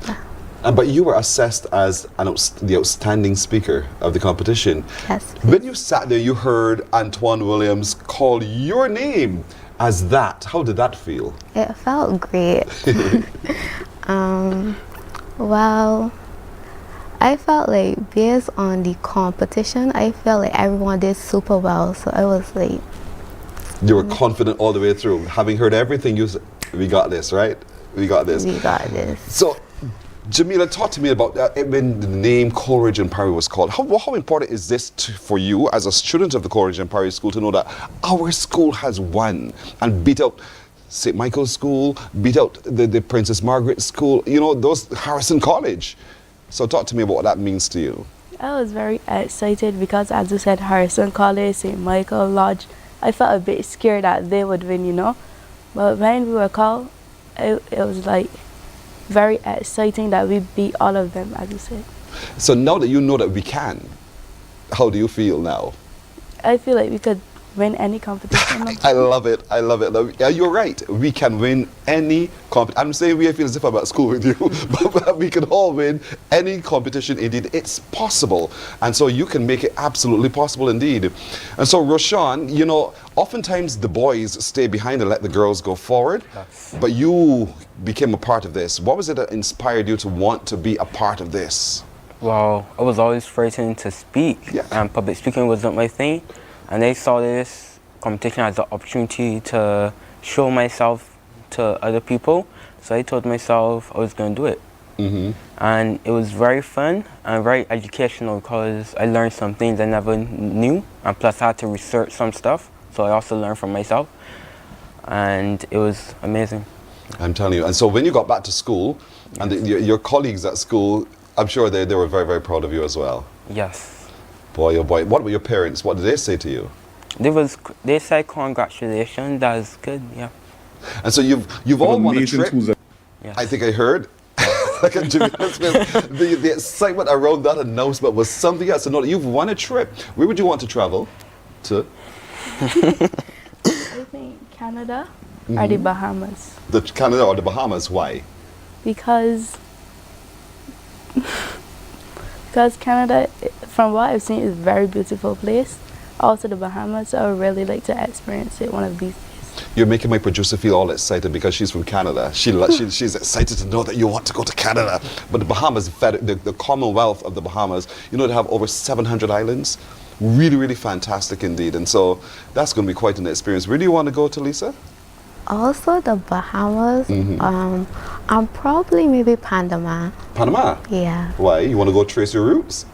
S3: But you were assessed as the outstanding speaker of the competition.
S14: Yes.
S3: When you sat there, you heard Antoine Williams call your name as that. How did that feel?
S14: It felt great. Well, I felt like based on the competition, I felt like everyone did super well. So I was like...
S3: You were confident all the way through. Having heard everything, you said, we got this, right? We got this.
S14: We got this.
S3: So, Jamila, talk to me about when the name Coleridge and Parry was called. How important is this for you as a student of the Coleridge and Parry School to know that our school has won and beat out St. Michael's School, beat out the Princess Margaret School, you know, those Harrison College. So talk to me about what that means to you.
S15: I was very excited because, as you said, Harrison College, St. Michael Lodge, I felt a bit scared that they would win, you know. But when we were called, it was like very exciting that we beat all of them, as you said.
S3: So now that you know that we can, how do you feel now?
S15: I feel like we could win any competition.
S3: I love it. I love it. Yeah, you're right. We can win any competition. I'm saying we feel as if I'm at school with you, but we can all win any competition. Indeed, it's possible. And so you can make it absolutely possible indeed. And so, Roshan, you know, oftentimes the boys stay behind and let the girls go forward. Yes. But you became a part of this. What was it that inspired you to want to be a part of this?
S16: Well, I was always frightened to speak, and public speaking wasn't my thing. And I saw this competition as an opportunity to show myself to other people. So I told myself I was going to do it. And it was very fun and very educational because I learned some things I never knew. And plus I had to research some stuff. So I also learned from myself. And it was amazing.
S3: I'm telling you. And so when you got back to school, and your colleagues at school, I'm sure they were very, very proud of you as well.
S16: Yes.
S3: Boy, oh boy. What were your parents? What did they say to you?
S16: They said congratulations, that's good, yeah.
S3: And so you've all won a trip.
S16: Yes.
S3: I think I heard. like a gymnast. The excitement around that announcement was something else. So, no, you've won a trip. Where would you want to travel to?
S15: I think Canada or the Bahamas.
S3: The Canada or the Bahamas? Why?
S15: Because Canada, from what I've seen, is a very beautiful place. Also the Bahamas, so I would really like to experience it one of these days.
S3: You're making my producer feel all excited because she's from Canada. She's excited to know that you want to go to Canada. But the Bahamas, the Commonwealth of the Bahamas, you know, they have over 700 islands. Really, really fantastic indeed. And so that's going to be quite an experience. Where do you want to go to, Lisa?
S14: Also the Bahamas. I'm probably maybe Panama.
S3: Panama?
S14: Yeah.
S3: Why? You want to go trace your roots?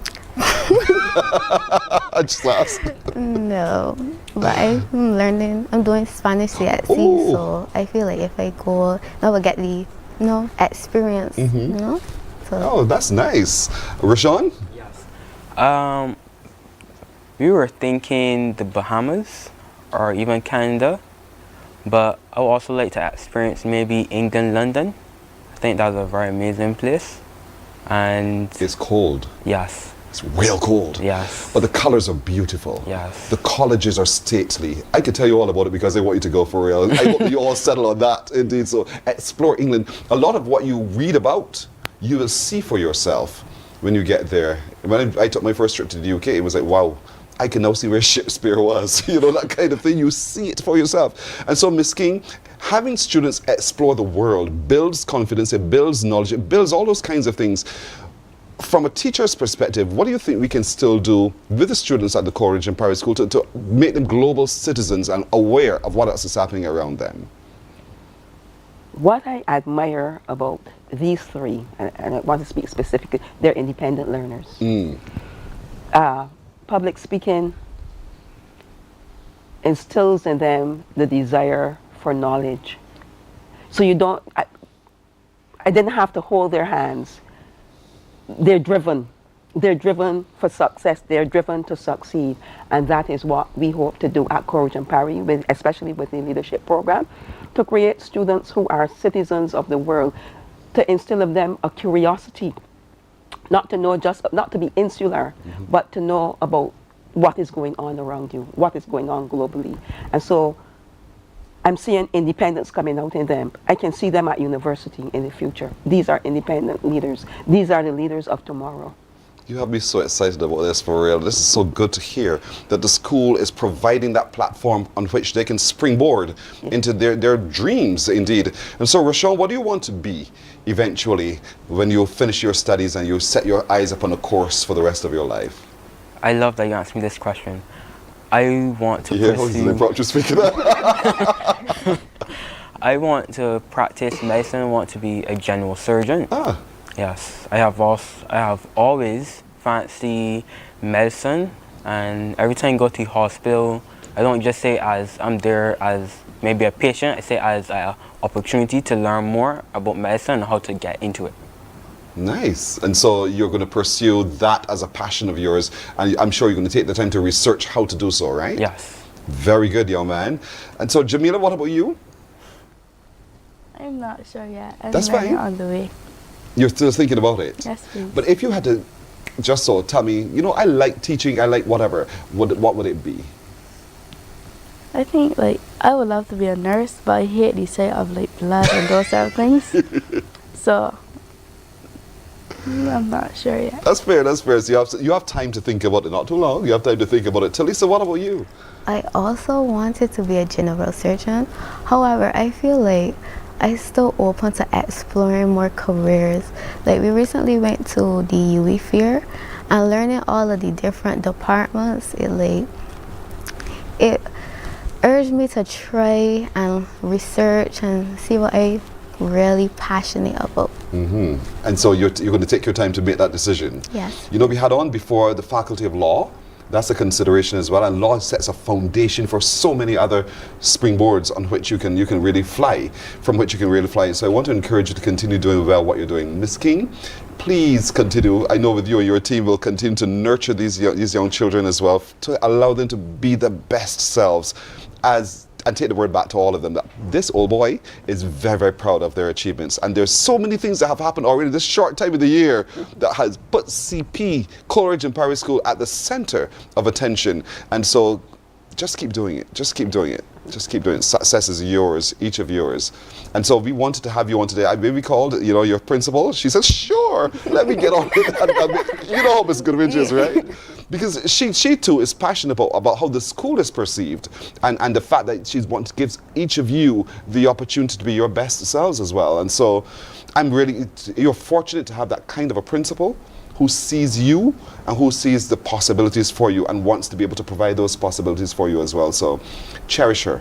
S3: I just laughed.
S14: No, but I'm learning. I'm doing Spanish at sea, so I feel like if I go, I will get the experience. You know. So.
S3: Oh, that's nice. Rashawn?
S16: Yes. We were thinking the Bahamas or even Canada, but I would also like to experience maybe England, London. I think that's a very amazing place. And
S3: it's cold.
S16: Yes.
S3: It's real cold.
S16: Yes.
S3: But the colors are beautiful.
S16: Yes.
S3: The colleges are stately. I could tell you all about it because I want you to go for real. I hope that you all settle on that, indeed. So explore England. A lot of what you read about, you will see for yourself when you get there. When I took my first trip to the UK, it was like, wow, I can now see where Shakespeare was. You know, that kind of thing. You see it for yourself. And so, Ms. King, having students explore the world builds confidence, it builds knowledge, it builds all those kinds of things. From a teacher's perspective, what do you think we can still do with the students at the college and private school to make them global citizens and aware of what else is happening around them?
S17: What I admire about these three, and I want to speak specifically, they're independent learners. Public speaking instills in them the desire for knowledge. So you don't, I didn't have to hold their hands. They're driven. They're driven for success. They're driven to succeed. And that is what we hope to do at Courage and Parry, especially with the leadership program, to create students who are citizens of the world, to instill in them a curiosity, not to be insular, but to know about what is going on around you, what is going on globally. And so I'm seeing independence coming out in them. I can see them at university in the future. These are independent leaders. These are the leaders of tomorrow.
S3: You have me so excited about this, for real. This is so good to hear that the school is providing that platform on which they can springboard into their dreams, indeed. And so, Rashawn, what do you want to be eventually when you finish your studies and you set your eyes upon a course for the rest of your life?
S16: I love that you asked me this question. I want to I want to practice medicine. I want to be a general surgeon. Yes, I have always fancied medicine, and every time I go to the hospital, I don't just say as I'm there as maybe a patient. I say as an opportunity to learn more about medicine and how to get into it.
S3: Nice. And so you're going to pursue that as a passion of yours, and I'm sure you're going to take the time to research how to do so, right?
S16: Yes.
S3: Very good, young man. And so, Jamila, what about you?
S15: I'm not sure yet.
S3: That's fine.
S15: On the way.
S3: You're still thinking about it?
S15: Yes, please.
S3: But if you had to just so tell me, you know, I like teaching, I like whatever, what would it be?
S15: I think, like, I would love to be a nurse, but I hate the sight of, like, blood and those sort of things. So I'm not sure yet.
S3: That's fair, that's fair. So you have time to think about it, not too long. You have time to think about it. Talisa, what about you?
S14: I also wanted to be a general surgeon. However, I feel like I'm still open to exploring more careers. Like, we recently went to the UE fair and learning all of the different departments, it urged me to try and research and see what I really passionate about.
S3: And so you're going to take your time to make that decision.
S14: Yes.
S3: You know, we had on before the Faculty of Law. That's a consideration as well, and law sets a foundation for so many other springboards on which you can really fly, from which you can really fly. So I want to encourage you to continue doing well what you're doing. Ms. King, please continue. I know with you and your team will continue to nurture these young children as well, to allow them to be the best selves as and take the word back to all of them that this old boy is very, very proud of their achievements. And there's so many things that have happened already this short time of the year that has put CP, Coleridge and Parry School, at the center of attention. And so just keep doing it. Just keep doing it. Just keep doing it. Success is yours, each of yours. And so we wanted to have you on today. I maybe called, you know, your principal. She said, sure, let me get on with that. You know how Miss Goodrich is, right? Because she too is passionate about how the school is perceived and the fact that she gives each of you the opportunity to be your best selves as well. And so you're fortunate to have that kind of a principal who sees you and who sees the possibilities for you and wants to be able to provide those possibilities for you as well. So cherish her,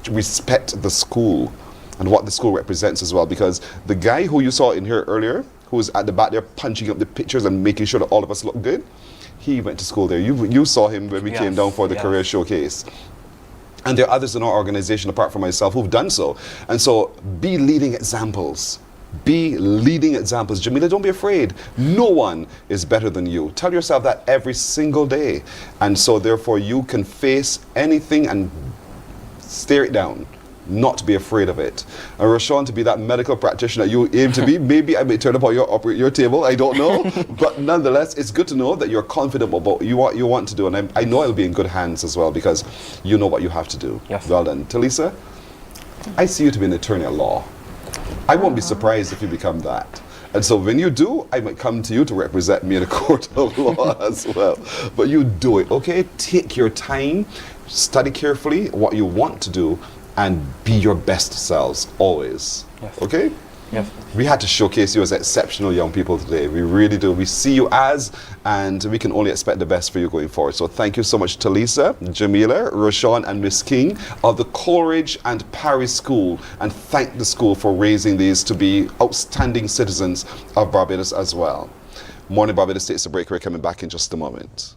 S3: respect the school and what the school represents as well, because the guy who you saw in here earlier, who was at the back there punching up the pictures and making sure that all of us look good, he went to school there. You saw him when we came down for the career showcase. And there are others in our organization apart from myself who've done so. And so be leading examples. Be leading examples. Jamila, don't be afraid. No one is better than you. Tell yourself that every single day. And so therefore you can face anything and stare it down, not to be afraid of it. And Rashawn, to be that medical practitioner you aim to be, maybe I may turn up on your table, I don't know. But nonetheless, it's good to know that you're confident about what you want to do. And I know it'll be in good hands as well, because you know what you have to do. Yes. Well done. Talisa, I see you to be an attorney at law. I won't be surprised if you become that. And so when you do, I might come to you to represent me in a court of law as well. But you do it, okay? Take your time, study carefully what you want to do, and be your best selves, always. Yes. Okay? Yes. We had to showcase you as exceptional young people today. We really do. We see you as, and we can only expect the best for you going forward. So thank you so much, Talisa, Jamila, Rashawn, and Miss King of the Coleridge and Parry School. And thank the school for raising these to be outstanding citizens of Barbados as well. Morning Barbados takes a break. We're coming back in just a moment.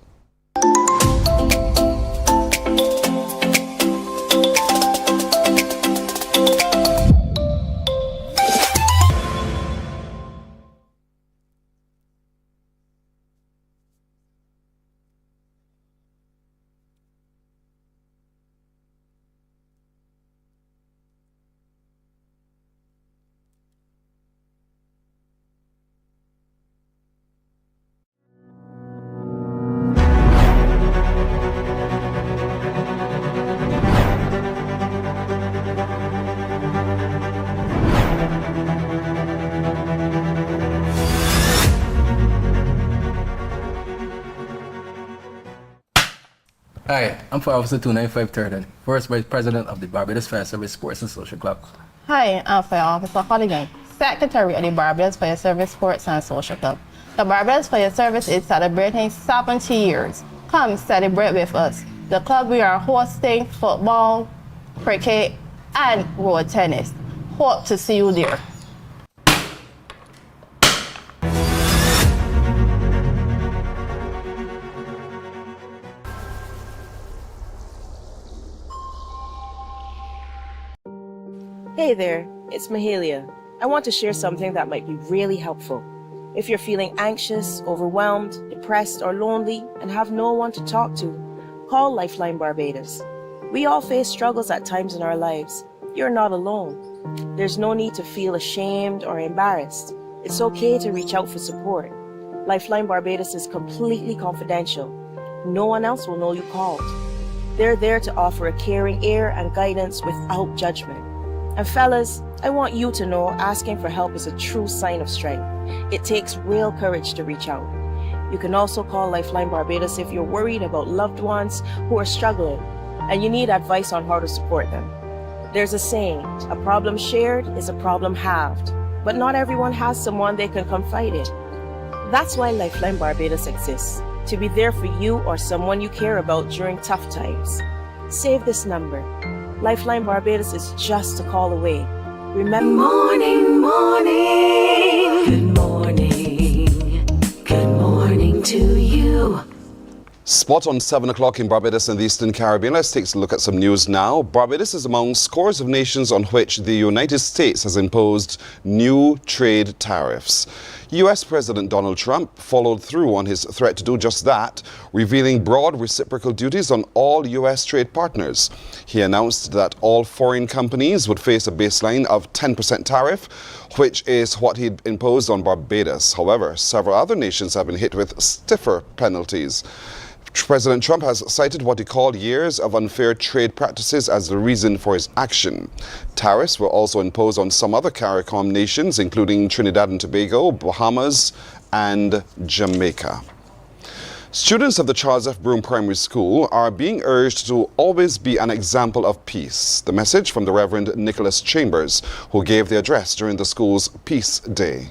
S10: Hi, I'm Fire Officer 295 Turden, First Vice President of the Barbados Fire Service Sports and Social Club.
S11: Hi, I'm Fire Officer Karting, Secretary of the Barbados Fire Service Sports and Social Club. The Barbados Fire Service is celebrating 70 years. Come celebrate with us. The club, we are hosting football, cricket, and road tennis. Hope to see you there.
S12: Hey there, it's Mahalia. I want to share something that might be really helpful. If you're feeling anxious, overwhelmed, depressed, or lonely, and have no one to talk to, call Lifeline Barbados. We all face struggles at times in our lives. You're not alone. There's no need to feel ashamed or embarrassed. It's okay to reach out for support. Lifeline Barbados is completely confidential. No one else will know you called. They're there to offer a caring ear and guidance without judgment. And fellas, I want you to know asking for help is a true sign of strength. It takes real courage to reach out. You can also call Lifeline Barbados if you're worried about loved ones who are struggling and you need advice on how to support them. There's a saying, a problem shared is a problem halved, but not everyone has someone they can confide in. That's why Lifeline Barbados exists, to be there for you or someone you care about during tough times. Save this number. Lifeline Barbados is just a call away. Remember.
S2: Morning, morning. Good morning. Good morning to you.
S3: Spot on 7 o'clock in Barbados and the Eastern Caribbean. Let's take a look at some news now. Barbados is among scores of nations on which the United States has imposed new trade tariffs. U.S. President Donald Trump followed through on his threat to do just that, revealing broad reciprocal duties on all U.S. trade partners. He announced that all foreign companies would face a baseline of 10% tariff, which is what he'd imposed on Barbados. However, several other nations have been hit with stiffer penalties. President Trump has cited what he called years of unfair trade practices as the reason for his action. Tariffs were also imposed on some other CARICOM nations, including Trinidad and Tobago, Bahamas, and Jamaica. Students of the Charles F. Broome Primary School are being urged to always be an example of peace. The message from the Reverend Nicholas Chambers, who gave the address during the school's Peace Day.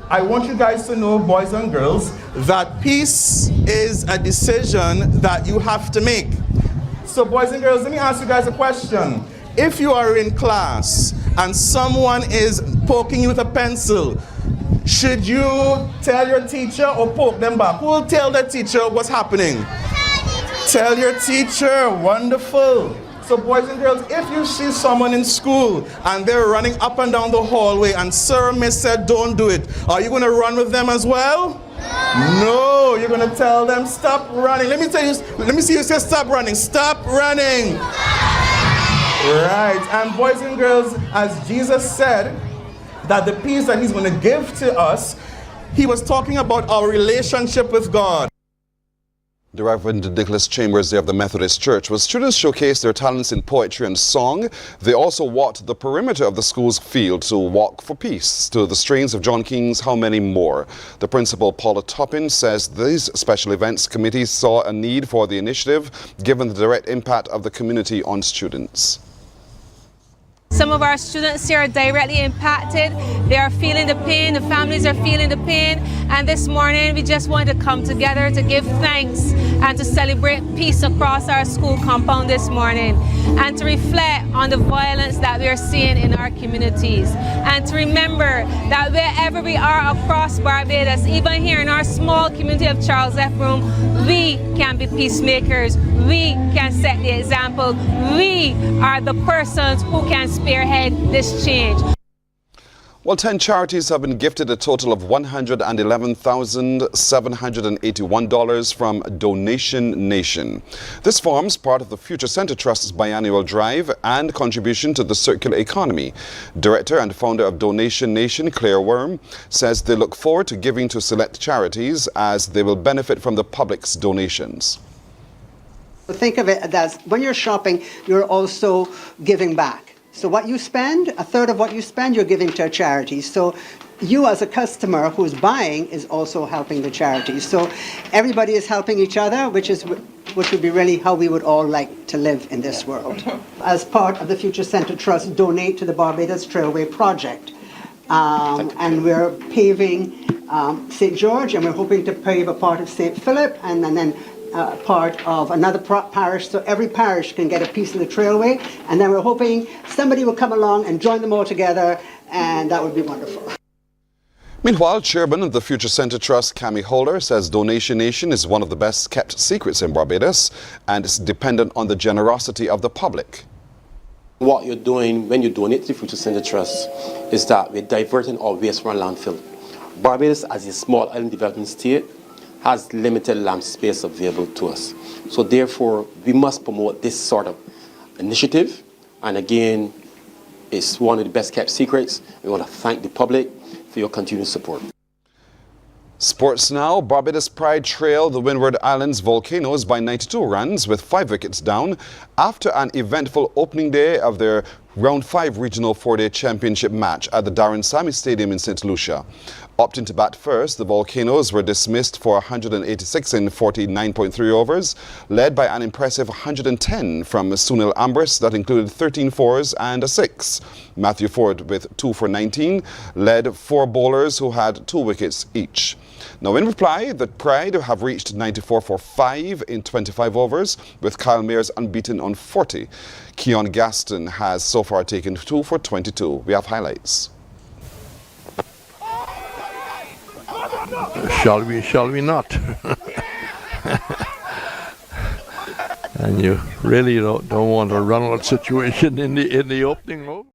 S18: I want you guys to know, boys and girls, that peace is a decision that you have to make. So boys and girls, let me ask you guys a question. If you are in class and someone is poking you with a pencil, should you tell your teacher or poke them back? Who will tell the teacher what's happening? Tell your teacher. Wonderful. So boys and girls, if you see someone in school and they're running up and down the hallway and sir or miss said don't do it, are you going to run with them as well? No, you're going to tell them stop running. Let me see you say stop running. Stop running. Right. And boys and girls, as Jesus said that the peace that he's going to give to us, he was talking about our relationship with God.
S3: The Reverend Nicholas Chambers there of the Methodist Church. Well, students showcased their talents in poetry and song. They also walked the perimeter of the school's field to walk for peace to the strains of John King's How Many More. The principal, Paula Toppin, says these special events committees saw a need for the initiative given the direct impact of the community on students.
S19: Some of our students here are directly impacted. They are feeling the pain, the families are feeling the pain, and this morning we just wanted to come together to give thanks and to celebrate peace across our school compound this morning, and to reflect on the violence that we are seeing in our communities, and to remember that wherever we are across Barbados, even here in our small community of Charles F. Broome, we can be peacemakers. We can set the example. We are the persons who can spearhead this change.
S3: Well, 10 charities have been gifted a total of $111,781 from Donation Nation. This forms part of the Future Center Trust's biannual drive and contribution to the circular economy. Director and founder of Donation Nation, Claire Worm, says they look forward to giving to select charities as they will benefit from the public's donations.
S20: Think of it as when you're shopping, you're also giving back. So what you spend, a third of what you spend, you're giving to a charity. So you as a customer who's buying is also helping the charity. So everybody is helping each other, which would be really how we would all like to live in this world. As part of the Future Center Trust, donate to the Barbados Trailway Project. And we're paving St. George, and we're hoping to pave a part of St. Philip, and then part of another parish, so every parish can get a piece of the trailway, and then we're hoping somebody will come along and join them all together, and that would be wonderful.
S3: Meanwhile, Chairman of the Future Center Trust, Cami Holder, says Donation Nation is one of the best kept secrets in Barbados and is dependent on the generosity of the public.
S21: What you're doing when you donate to the Future Center Trust is that we're diverting our waste from a landfill. Barbados, as a small island development state, has limited land space available to us. So therefore, we must promote this sort of initiative. And again, it's one of the best kept secrets. We want to thank the public for your continued support.
S3: Sports now. Barbados Pride trailed the Windward Islands Volcanoes by 92 runs with 5 wickets down after an eventful opening day of their Round 5 Regional 4-Day Championship match at the Darren Sammy Stadium in St. Lucia. Opting to bat first, the Volcanoes were dismissed for 186 in 49.3 overs, led by an impressive 110 from Sunil Ambrose that included 13 fours and a 6. Matthew Ford, with 2 for 19, led 4 bowlers who had 2 wickets each. Now, in reply, the Pride have reached 94 for 5 in 25 overs, with Kyle Mayers unbeaten on 40. Keon Gaston has so far taken 2 for 22. We have highlights.
S1: shall we not? And you really don't want a run-out situation in the opening over.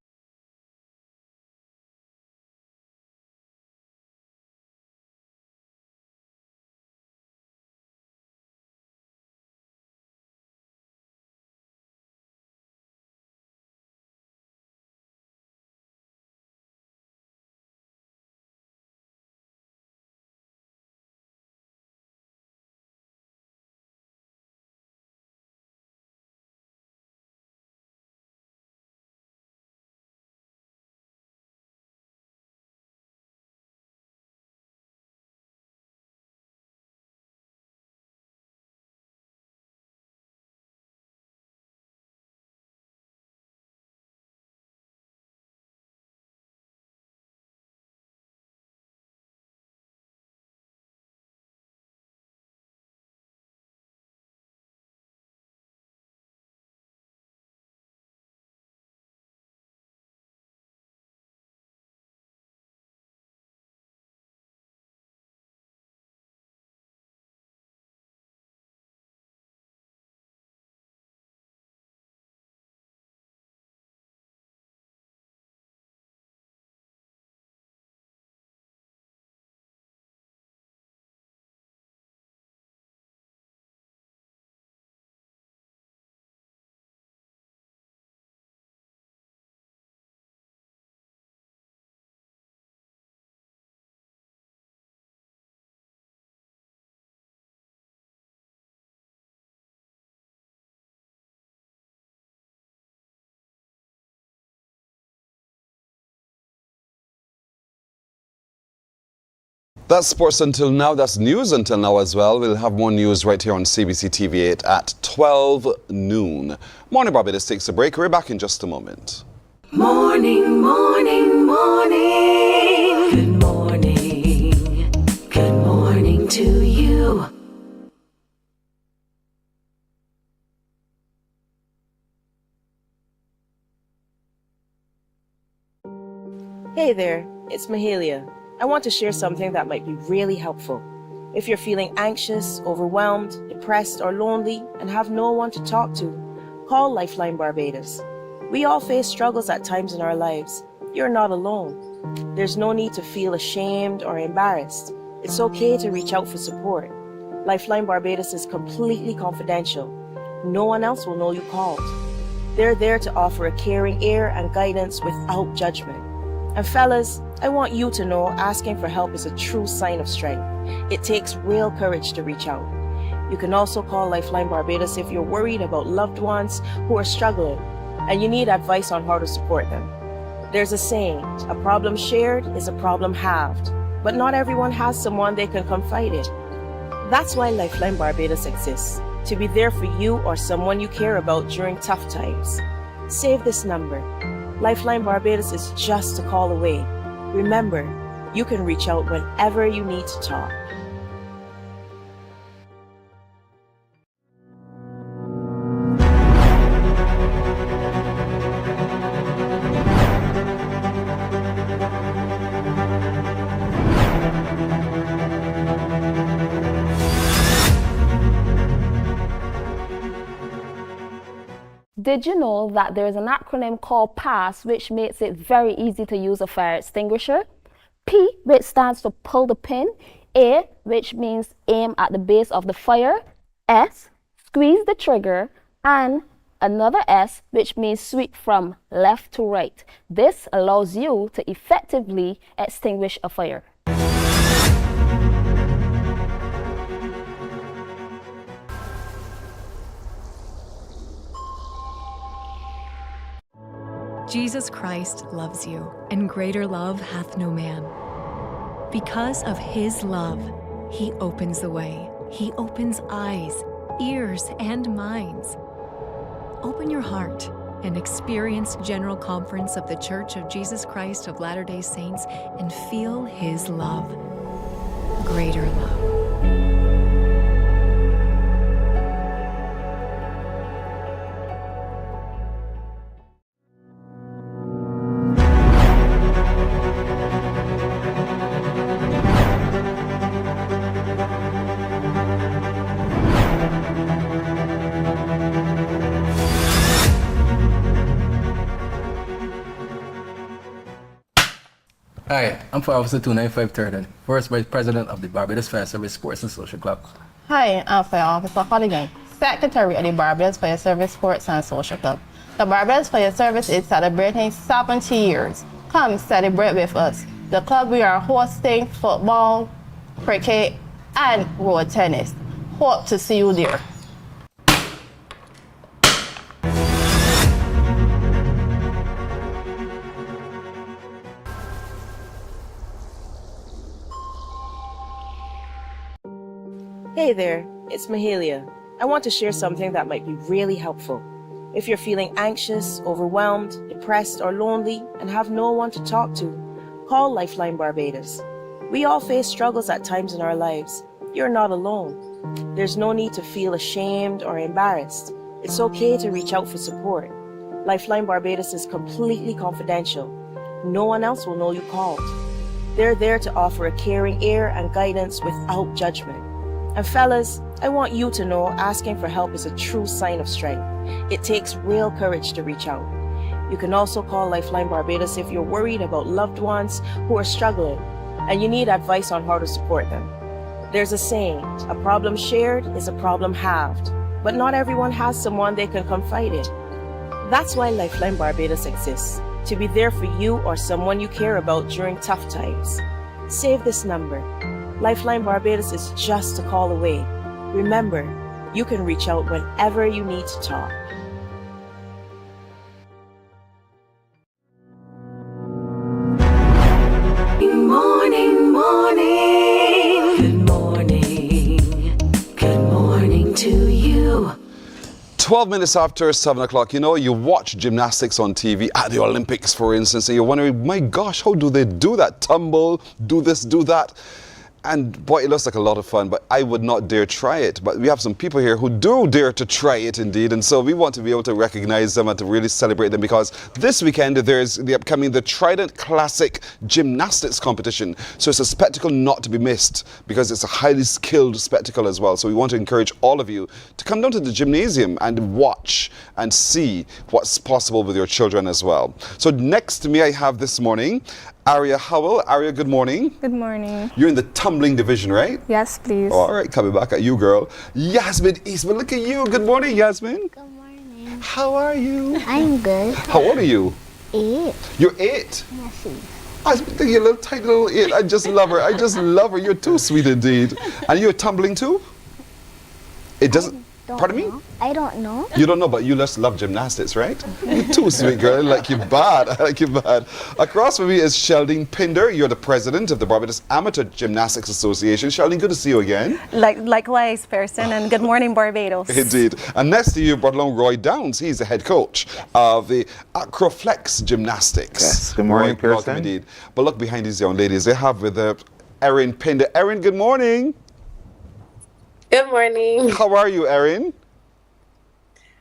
S3: That's sports until now. That's news until now as well. We'll have more news right here on CBC TV 8 at 12 noon. Morning Barbados takes a break. We're back in just a moment.
S2: Morning, morning, morning. Good morning. Good morning to you.
S12: Hey there, it's Mahalia. I want to share something that might be really helpful. If you're feeling anxious, overwhelmed, depressed, or lonely and have no one to talk to, call Lifeline Barbados. We all face struggles at times in our lives. You're not alone. There's no need to feel ashamed or embarrassed. It's okay to reach out for support. Lifeline Barbados is completely confidential. No one else will know you called. They're there to offer a caring ear and guidance without judgment. And fellas, I want you to know asking for help is a true sign of strength. It takes real courage to reach out. You can also call Lifeline Barbados if you're worried about loved ones who are struggling and you need advice on how to support them. There's a saying, a problem shared is a problem halved, but not everyone has someone they can confide in. That's why Lifeline Barbados exists, to be there for you or someone you care about during tough times. Save this number. Lifeline Barbados is just a call away. Remember, you can reach out whenever you need to talk.
S13: Did you know that there is an acronym called PASS, which makes it very easy to use a fire extinguisher? P, which stands to pull the pin. A, which means aim at the base of the fire. S, squeeze the trigger. And another S, which means sweep from left to right. This allows you to effectively extinguish a fire.
S9: Jesus Christ loves you, and greater love hath no man. Because of his love, he opens the way. He opens eyes, ears, and minds. Open your heart and experience General Conference of the Church of Jesus Christ of Latter-day Saints and feel his love. Greater love.
S10: Hi, I'm for Officer 29530, first Vice President of the Barbados Fire Service Sports and Social Club.
S11: Hi, I'm Fire Officer Karting, Secretary of the Barbados Fire Service Sports and Social Club. The Barbados Fire Service is celebrating 70 years. Come celebrate with us. The club, we are hosting football, cricket, and road tennis. Hope to see you there.
S12: Hey there, it's Mahalia. I want to share something that might be really helpful. If you're feeling anxious, overwhelmed, depressed, or lonely, and have no one to talk to, call Lifeline Barbados. We all face struggles at times in our lives. You're not alone. There's no need to feel ashamed or embarrassed. It's okay to reach out for support. Lifeline Barbados is completely confidential. No one else will know you called. They're there to offer a caring ear and guidance without judgment. And fellas, I want you to know asking for help is a true sign of strength. It takes real courage to reach out. You can also call Lifeline Barbados if you're worried about loved ones who are struggling and you need advice on how to support them. There's a saying, a problem shared is a problem halved, but not everyone has someone they can confide in. That's why Lifeline Barbados exists, to be there for you or someone you care about during tough times. Save this number. Lifeline Barbados is just a call away. Remember, you can reach out whenever you need to talk.
S2: Morning, morning. Good morning. Good morning to you.
S3: 12 minutes after 7 o'clock, you know, you watch gymnastics on TV at the Olympics, for instance, and you're wondering, my gosh, how do they do that? Tumble, do this, do that. And boy, it looks like a lot of fun, but I would not dare try it. But we have some people here who do dare to try it indeed. And so we want to be able to recognize them and to really celebrate them, because this weekend there's the upcoming the Trident Classic Gymnastics competition. So it's a spectacle not to be missed, because it's a highly skilled spectacle as well. So we want to encourage all of you to come down to the gymnasium and watch and see what's possible with your children as well. So next to me I have this morning Aria Howell. Aria, good morning.
S4: Good morning.
S3: You're in the tumbling division, right?
S4: Yes, please.
S3: All right, coming back at you, girl. Yasmin Eastman, look at you. Good morning, Yasmin.
S22: Good morning.
S3: How are you?
S22: I'm good.
S3: How old are you?
S22: 8.
S3: You're 8?
S22: Yes.
S3: I think you're a little tiny little 8. I just love her. I just love her. You're too sweet indeed. And you're tumbling too? It doesn't. Pardon me?
S22: I don't know.
S3: You don't know, but you just love gymnastics, right? You're too sweet, girl. I like you bad. I like you bad. Across from me is Sheldine Pinder. You're the president of the Barbados Amateur Gymnastics Association. Sheldine, good to see you again.
S23: Likewise, person, and good morning, Barbados.
S3: Indeed. And next to you, brought along Roy Downs. He's the head coach of the Acroflex Gymnastics.
S24: Yes. Good morning,
S3: Roy, welcome
S24: Pearson.
S3: indeed. But look behind these young ladies. They have with Erin Pinder. Erin, good morning.
S25: Good morning.
S3: How are you, Erin?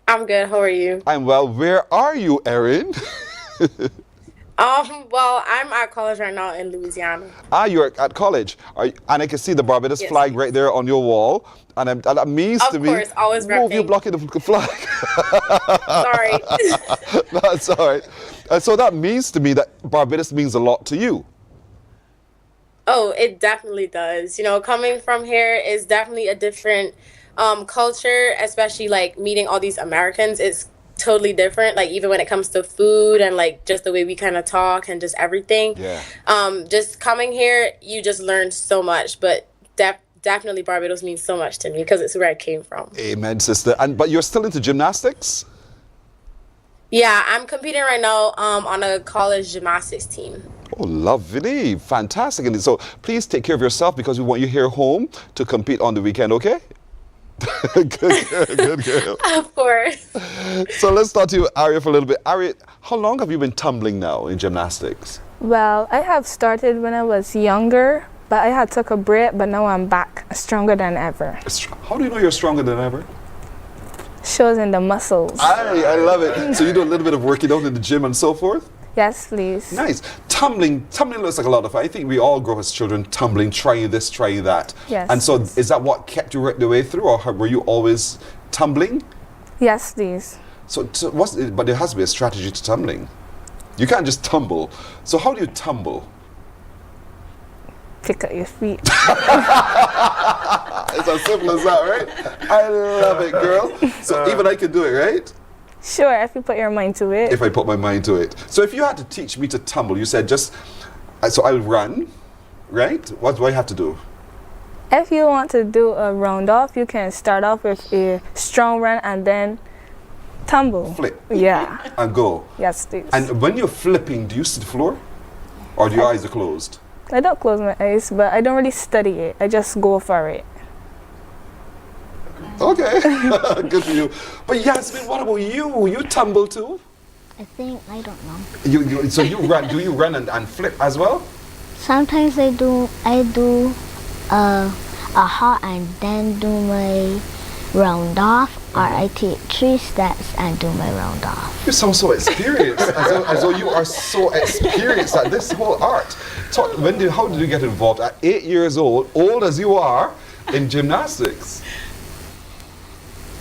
S25: I'm good. How are you?
S3: I'm well. Where are you, Erin?
S25: Well, I'm at college right now in Louisiana.
S3: You're at college. And I can see the Barbados flag right there on your wall. And that means to me...
S25: Of course, always
S3: move, you're blocking the flag.
S25: Sorry.
S3: That's all right. And so that means to me that Barbados means a lot to you.
S25: Oh, it definitely does. You know, coming from here is definitely a different culture, especially like meeting all these Americans. It's totally different, like even when it comes to food and like just the way we kind of talk and just everything.
S3: Yeah.
S25: Just coming here, you just learn so much, but definitely Barbados means so much to me because it's where I came from.
S3: Amen, sister. But you're still into gymnastics?
S25: Yeah, I'm competing right now on a college gymnastics team.
S3: Oh, lovely. Fantastic. And so please take care of yourself, because we want you here home to compete on the weekend, okay? Good girl, good girl.
S25: Of course.
S3: So let's start to you, Aria, for a little bit. Aria, how long have you been tumbling now in gymnastics?
S4: Well, I have started when I was younger, but I had took a break, but now I'm back stronger than ever.
S3: How do you know you're stronger than ever?
S4: Shows in the muscles.
S3: I love it. So you do a little bit of working out in the gym and so forth?
S4: Yes, please.
S3: Nice. Tumbling looks like a lot of fun. I think we all grow as children tumbling, trying this, trying that.
S4: Yes.
S3: And so is that what kept you right the way through, or were you always tumbling?
S4: Yes, please.
S3: But there has to be a strategy to tumbling. You can't just tumble. So how do you tumble?
S4: pick up your feet.
S3: It's as simple as that, right? I love it, girl. So even I can do it, right?
S4: Sure, if you put your mind to it.
S3: If I put my mind to it. So if you had to teach me to tumble, you said just, so I'll run, right? What do I have to do?
S4: If you want to do a round off, you can start off with a strong run and then tumble.
S3: Flip.
S4: Yeah.
S3: And go.
S4: Yes, please.
S3: And when you're flipping, do you see the floor? Or do your eyes are closed?
S4: I don't close my eyes, but I don't really study it. I just go for it.
S3: Okay, good for you. But Yasmin, what about you? You tumble too?
S22: I think, I don't know.
S3: So you run, do you run and flip as well?
S22: Sometimes I do a hop and then do my round off, or I take 3 steps and do my round off.
S3: You sound so experienced, as though you are so experienced at this whole art. How did you get involved at 8 years old as you are, in gymnastics?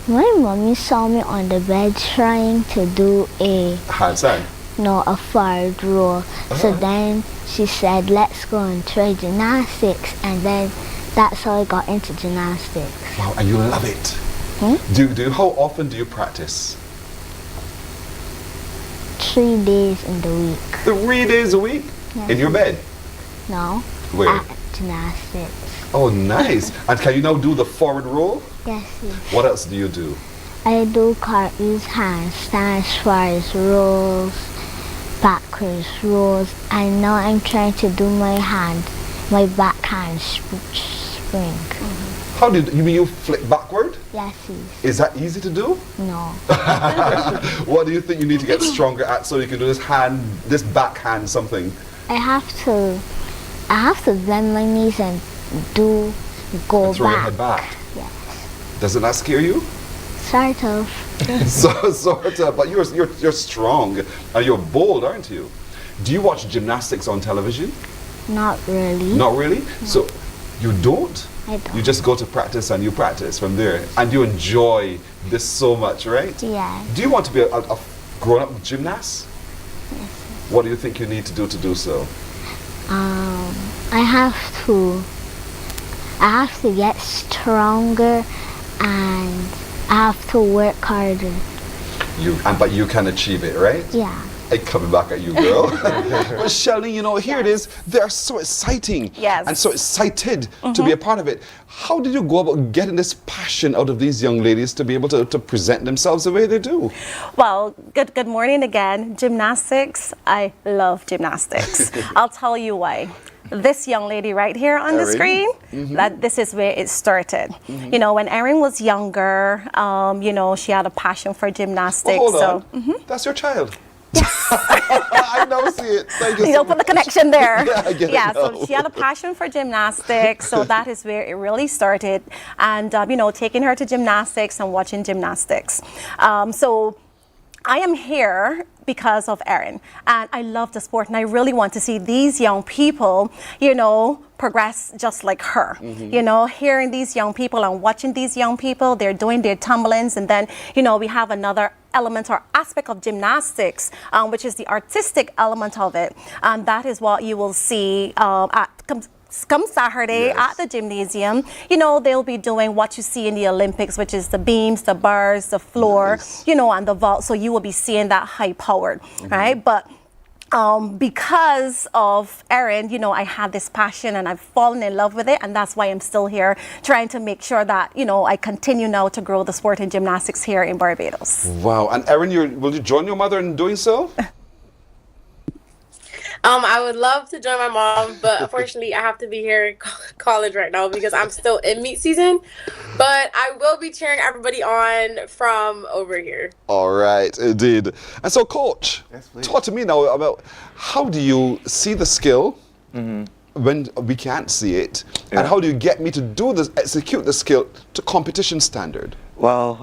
S22: My mommy saw me on the bed trying to do a
S3: handstand.
S22: No, a forward roll. So then she said, let's go and try gymnastics, and then that's how I got into gymnastics.
S3: Wow, and you love it. How often do you practice?
S22: 3 days in the week.
S3: 3 days a week?
S22: Yes.
S3: In your bed?
S22: No.
S3: Where?
S22: At gymnastics.
S3: Oh, nice. And can you now do the forward roll?
S22: Yes, yes.
S3: What else do you do?
S22: I do cartwheels, handstands, forwards rolls, backwards rolls, and now I'm trying to do my backhand spring.
S3: How do you mean you flip backward?
S22: Yes, yes.
S3: Is that easy to do?
S22: No.
S3: What do you think you need to get stronger at so you can do this backhand something?
S22: I have to bend my knees and go
S3: and throw your head back.
S22: Yes.
S3: Doesn't that scare you?
S22: Sort of.
S3: Sort of, but you're strong and you're bold, aren't you? Do you watch gymnastics on television?
S22: Not really.
S3: Not really?
S22: No.
S3: So you don't?
S22: I don't.
S3: You just go to practice and you practice from there, and you enjoy this so much, right?
S22: Yeah.
S3: Do you want to be a grown-up gymnast?
S22: Yes.
S3: What do you think you need to do so?
S22: I have to get stronger, and I have to work harder.
S3: But you can achieve it, right?
S22: Yeah.
S3: I'm coming back at you, girl. Well, Shelly, here it is. They're so exciting.
S23: Yes.
S3: And so excited to be a part of it. How did you go about getting this passion out of these young ladies to be able to present themselves the way they do?
S23: Well, good morning again. Gymnastics, I love gymnastics. I'll tell you why. This young lady right here on the screen, that this is where it started. When Erin was younger, she had a passion for gymnastics.
S3: Well, hold on. That's your child. I now see it. Thank you.
S23: You don't put the connection there.
S3: Yeah, I get it now.
S23: So she had a passion for gymnastics. So that is where it really started. And, taking her to gymnastics and watching gymnastics. So I am here because of Erin, and I love the sport, and I really want to see these young people, progress just like her. Hearing these young people and watching these young people, they're doing their tumblings, and then, we have another element or aspect of gymnastics, which is the artistic element of it. And that is what you will see come Saturday at the gymnasium. They'll be doing what you see in the Olympics, which is the beams, the bars, the floor, and the vault. So you will be seeing that high powered, right? But because of Erin, I had this passion and I've fallen in love with it, and that's why I'm still here trying to make sure that, I continue now to grow the sport in gymnastics here in Barbados.
S3: Wow. And Erin, will you join your mother in doing so?
S25: I would love to join my mom, but unfortunately I have to be here in college right now because I'm still in meet season. But I will be cheering everybody on from over here.
S3: All right, indeed. And so, Coach, talk to me now about how do you see the skill when we can't see it, and how do you get me to do this, execute the skill to competition standard?
S5: Well,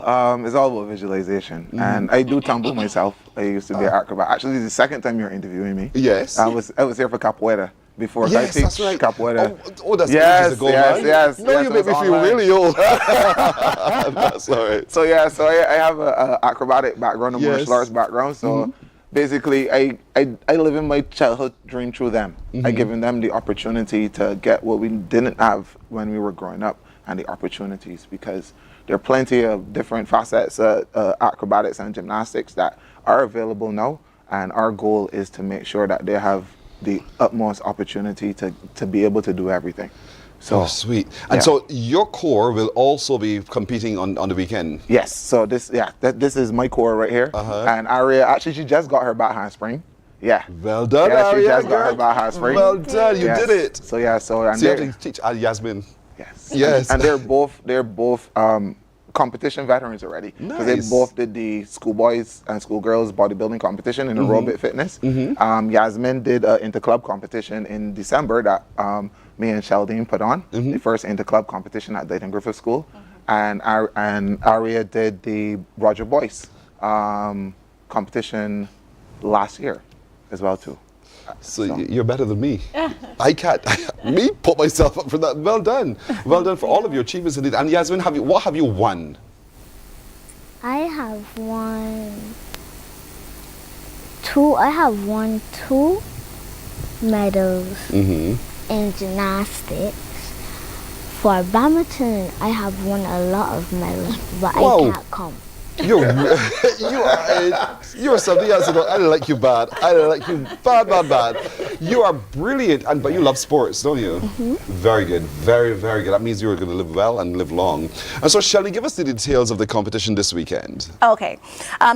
S5: it's all about visualization, and I do tumble myself. I used to be an acrobat. Actually, this is the second time you're interviewing me.
S3: Yes.
S5: I was here for capoeira before.
S3: Yes,
S5: I teach
S3: that's right.
S5: Capoeira.
S3: Oh, that's
S5: yes,
S3: ages ago,
S5: yes,
S3: man.
S5: yes.
S3: No,
S5: yes,
S3: you make me feel really old. That's all right.
S5: So I have an acrobatic background, a martial arts background. So basically, I live in my childhood dream through them. I given them the opportunity to get what we didn't have when we were growing up, and the opportunities, because there are plenty of different facets, acrobatics and gymnastics that are available now, and our goal is to make sure that they have the utmost opportunity to be able to do everything. So
S3: sweet. And so your core will also be competing on the weekend?
S5: Yes. So this is my core right here. And Aria, actually, she just got her back handspring. Yeah.
S3: Well done,
S5: yeah,
S3: Aria.
S5: she just got her back handspring.
S3: Well done. You did it.
S5: So yeah. So and
S3: you have to teach Yasmin.
S5: Yes.
S3: Yes.
S5: And they're both competition veterans already. Because they both did the schoolboys and schoolgirls bodybuilding competition in aerobic fitness. Yasmin did an inter-club competition in December that me and Sheldine put on, the first inter-club competition at Dayton Griffith School. And Aria did the Roger Boyce competition last year as well too.
S3: So you're better than me. I can't put myself up for that. Well done. Well done for all of your achievements indeed. And Yasmin, what have you won?
S22: I have won two medals in gymnastics. For badminton, I have won a lot of medals, but I can't come.
S3: You are something else. I don't like you bad. I don't like you bad. You are brilliant, but you love sports, don't you? Very good, very, very good. That means you're going to live well and live long. And so, Shelley, give us the details of the competition this weekend.
S23: Okay,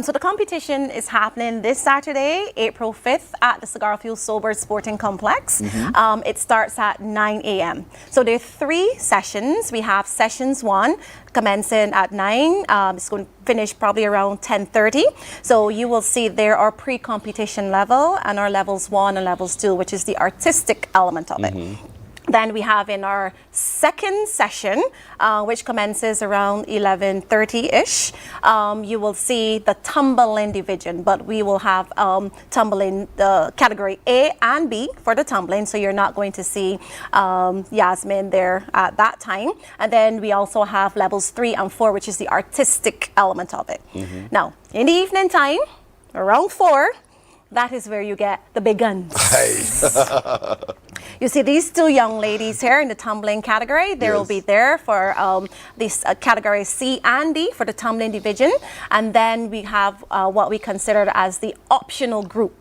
S23: so the competition is happening this Saturday, April 5th at the Cigarfield Sober Sporting Complex. It starts at 9 a.m. So there are 3 sessions. We have sessions 1 commencing at 9. It's going to finish probably around 10:30. So you will see there are pre-competition level and our levels 1 and levels 2, which is the artistic element of it. Then we have in our second session, which commences around 11:30-ish, you will see the tumbling division, but we will have tumbling category A and B for the tumbling, so you're not going to see Yasmin there at that time. And then we also have levels 3 and 4, which is the artistic element of it. Now, in the evening time, around 4, that is where you get the big guns. You see these 2 young ladies here in the tumbling category. They will be there for this category C and D for the tumbling division. And then we have what we consider as the optional group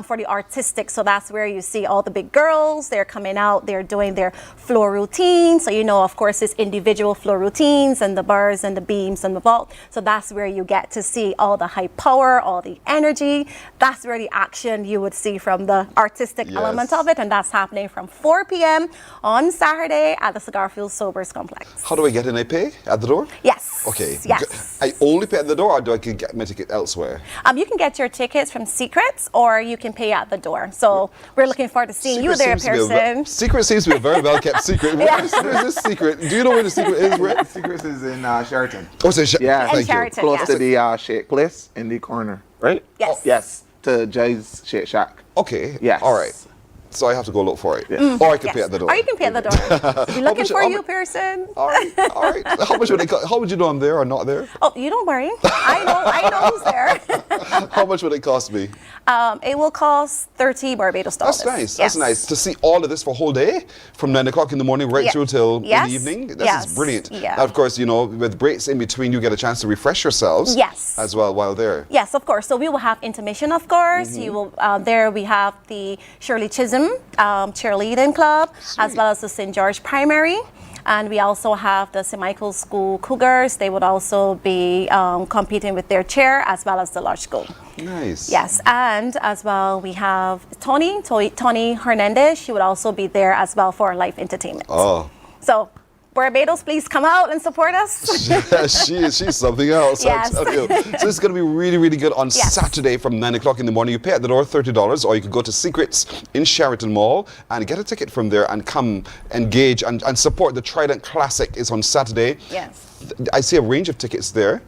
S23: for the artistic. So that's where you see all the big girls. They're coming out. They're doing their floor routine. So, you know, of course, it's individual floor routines and the bars and the beams and the vault. So that's where you get to see all the high power, all the energy. That's where the action you would see from the artistic element of it. And that's happening from 4 p.m. on Saturday at the Cigarfield Sobers Complex.
S3: How do I get in? I pay at the door?
S23: Yes.
S3: Okay.
S23: Yes.
S3: I only pay at the door, or do I can get my ticket elsewhere?
S23: You can get your tickets from Secrets, or you can pay at the door. So we're looking forward to seeing you there, Pearson.
S3: Secret seems to be a very well kept secret. Where is this secret? Do you know where the secret is, Rick?
S5: Secrets is in Sheraton.
S3: Oh, it's in Sheraton.
S5: Yeah,
S23: in Sheraton,
S5: close to the Shake Place in the corner, right?
S23: Yes.
S5: Yes, to Jay's Shake Shack.
S3: Okay.
S5: Yes.
S3: All right. So I have to go look for it. Or I can pay at the door.
S23: Or you can pay at the door. We're looking for you, Pearson.
S3: All right. How much would it cost? How would you know I'm there or not there?
S23: Oh, you don't worry. I know who's there.
S3: How much would it cost me?
S23: It will cost $30 Barbados.
S3: That's nice. That's nice. To see all of this for a whole day, from 9 o'clock in the morning right through till in the evening. This is brilliant.
S23: Yeah.
S3: Now, of course, you know, with breaks in between, you get a chance to refresh yourselves.
S23: Yes.
S3: As well while there.
S23: Yes, of course. So we will have intermission, of course. You will there. We have the Shirley Chisholm cheerleading club, as well as the St. George Primary. And we also have the St. Michael's School Cougars. They would also be competing with their chair, as well as the Lodge School.
S3: Nice.
S23: Yes, and as well we have Tony Hernandez. She would also be there as well for live entertainment.
S3: Oh.
S23: So Barbados, please come out and support us.
S3: She's something else.
S23: Yes.
S3: I tell you. So it's going to be really, really good on Saturday from 9 o'clock in the morning. You pay at the door $30, or you can go to Secrets in Sheraton Mall and get a ticket from there and come engage and support the Trident Classic. Is on Saturday.
S23: Yes.
S3: I see a range of tickets there.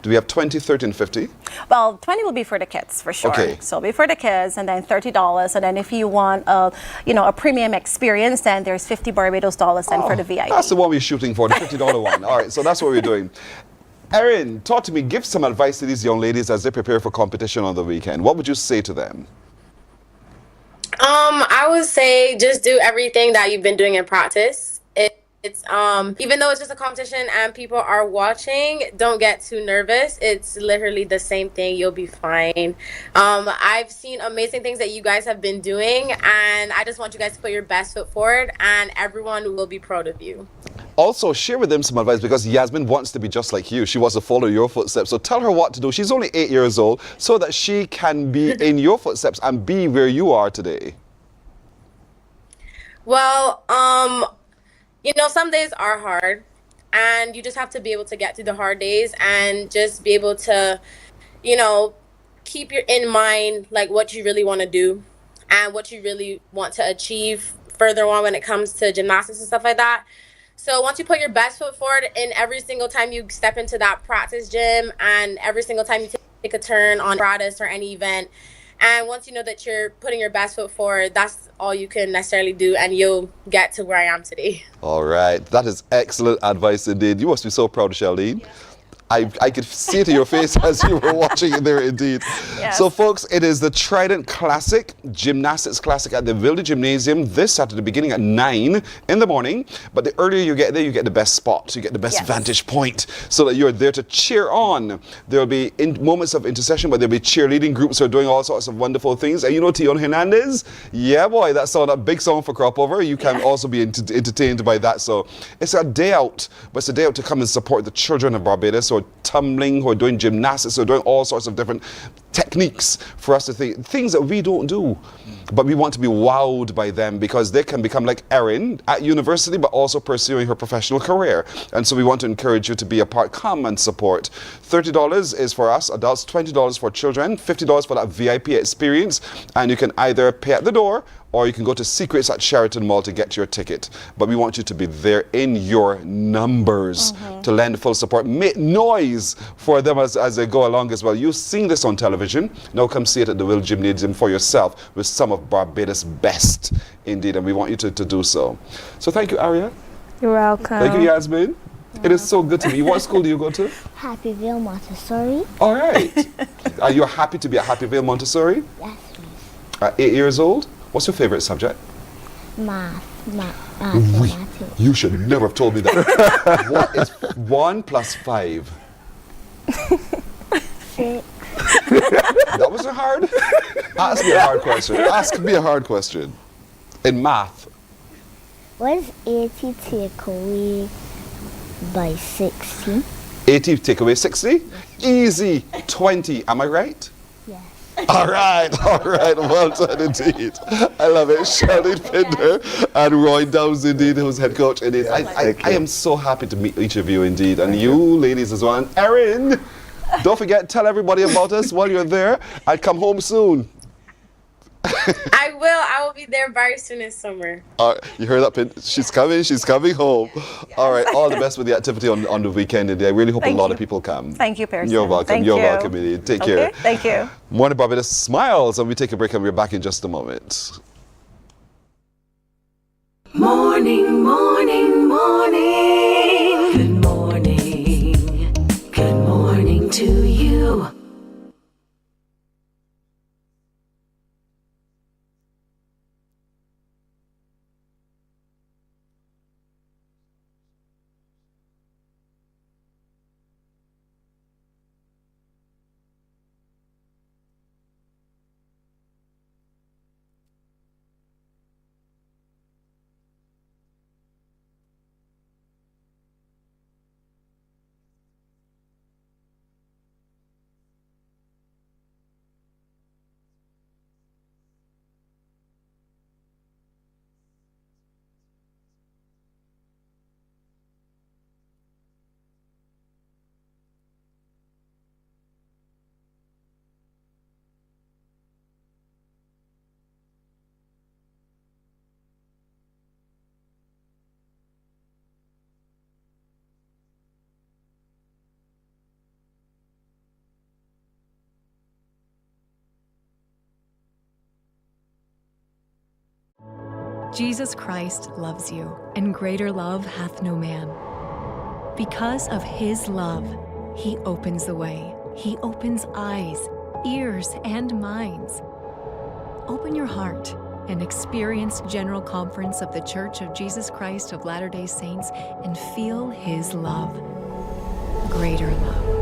S3: Do we have 20, 30, and 50?
S23: Well, 20 will be for the kids for sure.
S3: Okay.
S23: So it'll be for the kids, and then $30, and then if you want a premium experience, then there's $50 Barbados then for the VIP.
S3: That's the one we're shooting for, the $50 one. All right, so that's what we're doing. Erin, talk to me. Give some advice to these young ladies as they prepare for competition on the weekend. What would you say to them?
S25: I would say just do everything that you've been doing in practice. It's even though it's just a competition and people are watching, don't get too nervous. It's literally the same thing. You'll be fine. I've seen amazing things that you guys have been doing, and I just want you guys to put your best foot forward, and everyone will be proud of you.
S3: Also, share with them some advice, because Yasmin wants to be just like you. She wants to follow your footsteps. So tell her what to do. She's only 8 years old, so that she can be in your footsteps and be where you are today.
S25: Well, you know, some days are hard, and you just have to be able to get through the hard days and just be able to, you know, keep in mind like what you really want to do and what you really want to achieve further on when it comes to gymnastics and stuff like that. So once you put your best foot forward in every single time you step into that practice gym and every single time you take a turn on practice or any event, and once you know that you're putting your best foot forward, that's all you can necessarily do, and you'll get to where I am today.
S3: All right. That is excellent advice indeed. You must be so proud of Charlene. I could see it in your face as you were watching it there indeed.
S23: Yes.
S3: So folks, it is the Trident Classic, Gymnastics Classic at the Village Gymnasium this Saturday beginning at 9 in the morning. But the earlier you get there, you get the best spot, you get the best vantage point, so that you're there to cheer on. There'll be moments of intercession, but there'll be cheerleading groups who are doing all sorts of wonderful things. And you know Tion Hernandez? Yeah boy, that song, that big song for Crop Over. You can also be entertained by that. So it's a day out, but it's a day out to come and support the children of Barbados who are tumbling, who are doing gymnastics, who are doing all sorts of different techniques for us to think, things that we don't do. But we want to be wowed by them, because they can become like Erin at university, but also pursuing her professional career. And so we want to encourage you to be a part. Come and support. $30 is for us adults, $20 for children, $50 for that VIP experience. And you can either pay at the door, or you can go to Secrets at Sheraton Mall to get your ticket. But we want you to be there in your numbers to lend full support. Make noise for them as they go along as well. You've seen this on television. Now come see it at the Will Gymnasium for yourself with some of Barbados' best indeed. And we want you to do so. So thank you, Aria.
S4: You're welcome.
S3: Thank you, Yasmin. It is so good to be. What school do you go to?
S22: Happyville Montessori.
S3: All right. Are you happy to be at Happyville Montessori?
S22: Yes,
S3: At 8 years old? What's your favorite subject?
S22: Mathematics.
S3: You should never have told me that. What is 1 plus 5?
S22: 6.
S3: That wasn't hard? Ask me a hard question. Ask me a hard question. In math.
S22: What is 80 take away by 60?
S3: 80 take away 60? Easy. 20. Am I right?
S22: Yes.
S3: All right. Well done indeed. I love it. Charlene Pinder and Roy Downs indeed, who's head coach indeed. I am so happy to meet each of you indeed, and you ladies as well. And Erin, don't forget, tell everybody about us while you're there. I'll come home soon.
S25: I will be there very soon this summer.
S3: You heard that, Pin? She's coming home. Yes. All right, all the best with the activity on the weekend indeed. I really hope a lot of people come.
S23: Thank you, Pearson.
S3: You're welcome.
S23: Thank
S3: You're
S23: you.
S3: welcome indeed. Take care.
S23: Thank you.
S3: Mornin Barbados smiles, and we take a break and we're back in just a moment.
S2: Morning, morning, morning. Good morning. Good morning to you.
S9: Jesus Christ loves you, and greater love hath no man. Because of his love, He opens the way. He opens eyes, ears, and minds. Open your heart and experience General Conference of the Church of Jesus Christ of Latter-day Saints and feel His love. Greater love.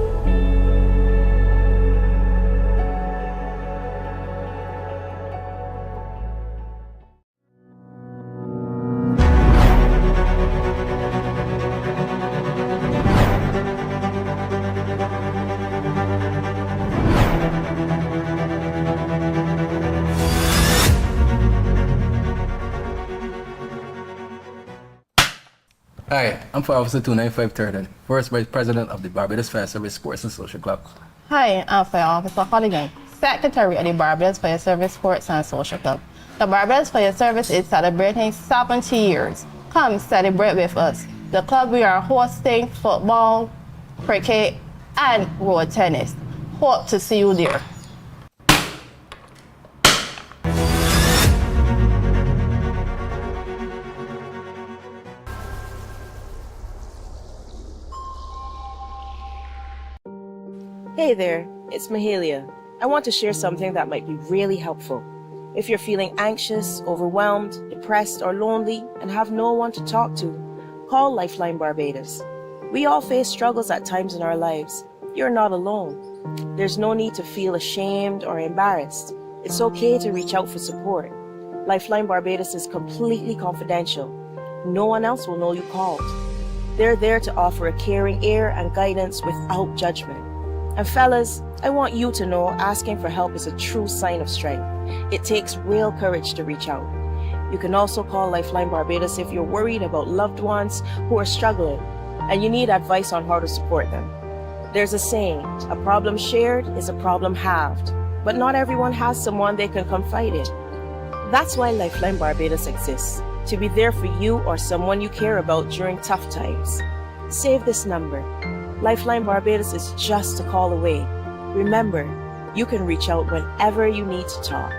S10: Hi, I'm Fire Officer 29530, First Vice President of the Barbados Fire Service Sports and Social Club.
S11: Hi, I'm Fire Officer Karting, Secretary of the Barbados Fire Service Sports and Social Club. The Barbados Fire Service is celebrating 70 years. Come celebrate with us. The club, we are hosting football, cricket, and road tennis. Hope to see you there.
S12: Hey there, it's Mahalia. I want to share something that might be really helpful. If you're feeling anxious, overwhelmed, depressed, or lonely, and have no one to talk to, call Lifeline Barbados. We all face struggles at times in our lives. You're not alone. There's no need to feel ashamed or embarrassed. It's okay to reach out for support. Lifeline Barbados is completely confidential. No one else will know you called. They're there to offer a caring ear and guidance without judgment. And fellas, I want you to know asking for help is a true sign of strength. It takes real courage to reach out. You can also call Lifeline Barbados if you're worried about loved ones who are struggling and you need advice on how to support them. There's a saying, a problem shared is a problem halved, but not everyone has someone they can confide in. That's why Lifeline Barbados exists, to be there for you or someone you care about during tough times. Save this number. Lifeline Barbados is just a call away. Remember, you can reach out whenever you need to talk.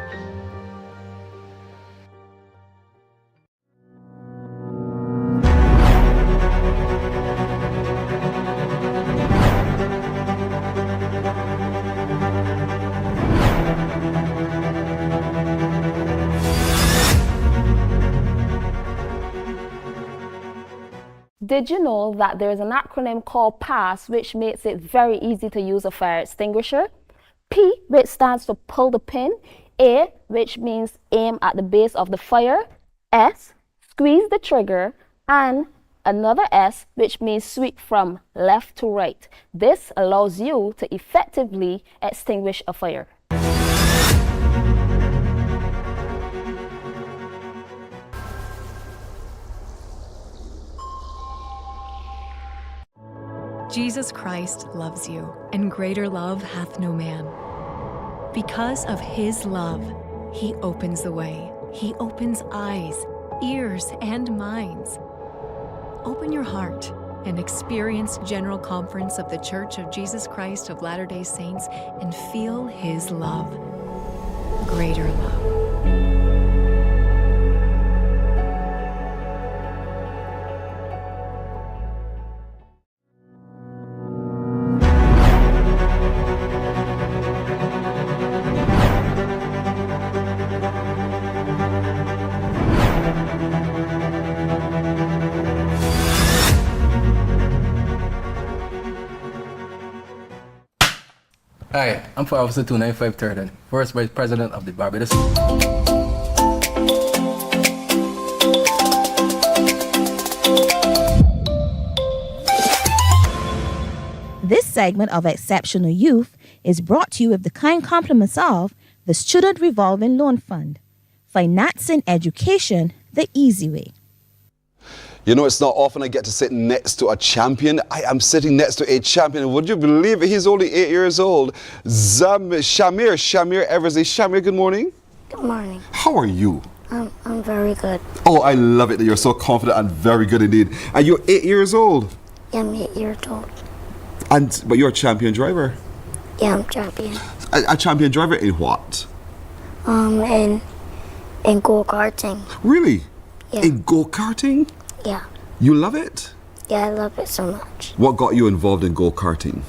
S13: Did you know that there is an acronym called PASS, which makes it very easy to use a fire extinguisher? P, which stands for pull the pin. A, which means aim at the base of the fire. S, squeeze the trigger. And another S, which means sweep from left to right. This allows you to effectively extinguish a fire.
S9: Jesus Christ loves you, and greater love hath no man. Because of His love, He opens the way. He opens eyes, ears, and minds. Open your heart and experience General Conference of the Church of Jesus Christ of Latter-day Saints and feel His love. Greater love.
S10: Hi, I'm Fire Officer 29530, First Vice President of the Barbados.
S6: This segment of Exceptional Youth is brought to you with the kind compliments of the Student Revolving Loan Fund. Financing education the easy way.
S3: You know, it's not often I get to sit next to a champion. I am sitting next to a champion. Would you believe it? He's only 8 years old. Shamir Eversley. Shamir, good morning.
S22: Good morning.
S3: How are you?
S22: I'm very good.
S3: Oh, I love it that you're so confident and very good indeed. And you're 8 years old.
S22: Yeah, I'm 8 years old.
S3: But you're a champion driver.
S22: Yeah, I'm champion.
S3: A champion driver in what?
S22: In go-karting.
S3: Really?
S22: Yeah.
S3: In go-karting?
S22: Yeah.
S3: You love it?
S22: Yeah, I love it so much.
S3: What got you involved in go-karting?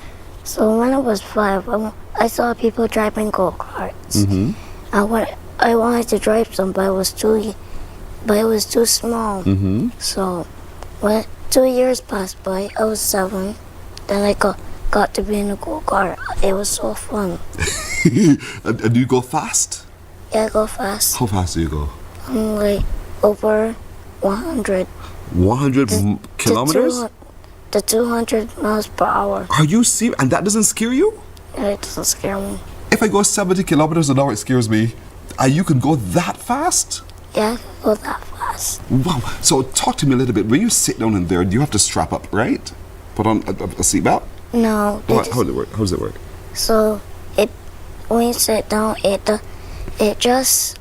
S22: So when I was 5, I saw people driving go-karts.
S3: Mm-hmm.
S22: I wanted to drive some, but it was too small.
S3: Mm-hmm.
S22: So when 2 years passed by, I was 7. Then I got to be in a go-kart. It was so fun.
S3: And do you go fast?
S22: Yeah, I go fast.
S3: How fast do you go?
S22: Like over 100.
S3: 100 kilometers?
S22: To 200 miles per hour.
S3: Are you serious? And that doesn't scare you?
S22: It doesn't scare me.
S3: If I go 70 kilometers an hour, it scares me. And you can go that fast?
S22: Yeah, I can go that fast.
S3: Wow. So talk to me a little bit. When you sit down in there, you have to strap up, right? Put on a seatbelt?
S22: No.
S3: How does it work? How does it work?
S22: So when you sit down, it just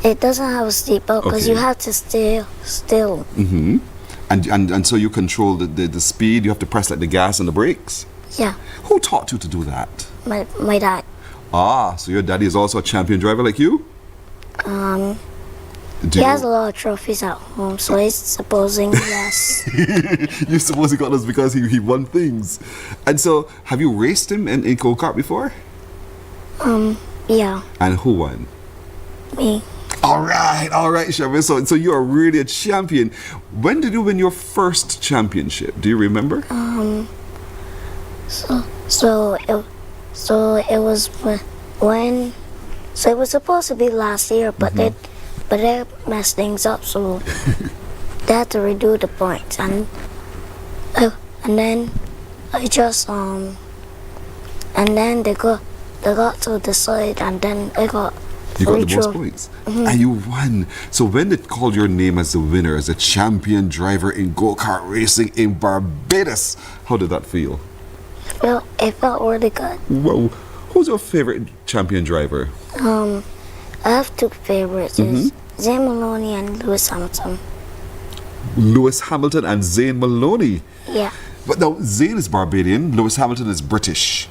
S22: it doesn't have a seatbelt because you have to stay still.
S3: Mm-hmm. And so you control the speed. You have to press like the gas and the brakes.
S22: Yeah.
S3: Who taught you to do that?
S22: My dad.
S3: Ah, so your daddy is also a champion driver like you?
S22: He has a lot of trophies at home, so he's supposing yes.
S3: You suppose he got those because he won things. And so, have you raced him in go-kart before?
S22: Yeah.
S3: And who won?
S22: Me.
S3: All right, Sherman. So you are really a champion. When did you win your first championship? Do you remember?
S22: So it was when. So it was supposed to be last year, but they messed things up, so they had to redo the points, and then I just and then they got to decide, and then I got.
S3: You got the most points. And you won. So when they called your name as the winner, as a champion driver in go-kart racing in Barbados, how did that feel?
S22: It felt really good.
S3: Whoa. Who's your favorite champion driver?
S22: I have 2 favorites. It's Zane Maloney and Lewis Hamilton.
S3: Lewis Hamilton and Zane Maloney?
S22: Yeah.
S3: But now, Zane is Barbadian, Lewis Hamilton is British.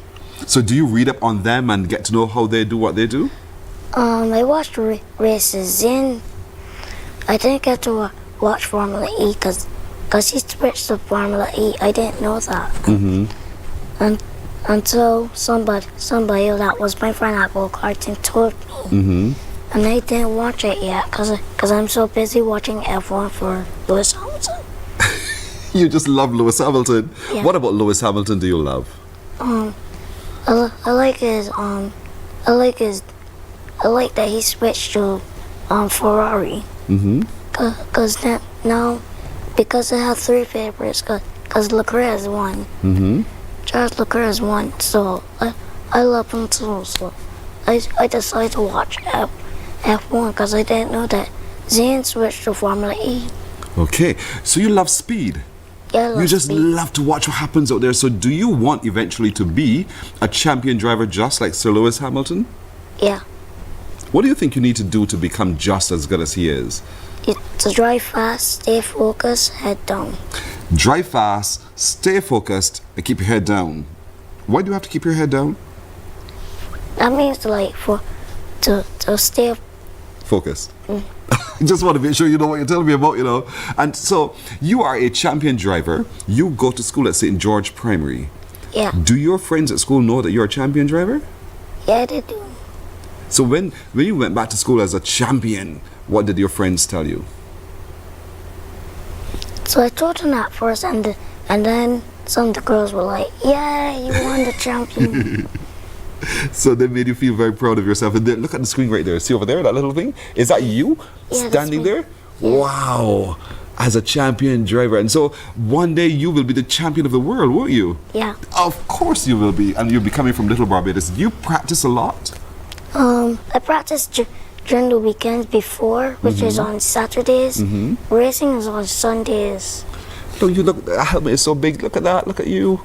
S3: So do you read up on them and get to know how they do what they do?
S22: I watched races. Zane, I didn't get to watch Formula E because he switched to Formula E. I didn't know that. And until somebody that was my friend at Karting told me. And I didn't watch it yet because I'm so busy watching F1 for Lewis Hamilton.
S3: You just love Lewis Hamilton.
S22: Yeah.
S3: What about Lewis Hamilton do you love?
S22: I like that he switched to Ferrari. Because I have 3 favorites. Because Leclerc is one. Charles Leclerc is one. So I love him too. So I decided to watch F1 because I didn't know that Zane switched to Formula E.
S3: Okay, so you love speed.
S22: Yeah, I love
S3: you just
S22: speed.
S3: love to watch what happens out there. So do you want eventually to be a champion driver just like Sir Lewis Hamilton?
S22: Yeah.
S3: What do you think you need to do to become just as good as he is?
S22: To drive fast, stay focused, head down.
S3: Drive fast, stay focused, and keep your head down. Why do you have to keep your head down?
S22: That means to stay
S3: focused. Just want to make sure you know what you're telling me about, you know. And so you are a champion driver. You go to school at St. George Primary.
S22: Yeah.
S3: Do your friends at school know that you're a champion driver?
S22: Yeah, they do.
S3: So when you went back to school as a champion, what did your friends tell you?
S22: So I told them that first, and then some of the girls were like, "Yeah, you won the champion."
S3: So they made you feel very proud of yourself. And then look at the screen right there. See over there, that little thing? Is that you standing there? Yeah. Wow. As a champion driver. And so one day you will be the champion of the world, won't you?
S22: Yeah.
S3: Of course you will be. And you'll be coming from Little Barbados. Do you practice a lot?
S22: I practice during the weekends before, which is on Saturdays. Racing is on Sundays.
S3: Look, you look, that helmet is so big. Look at that. Look at you.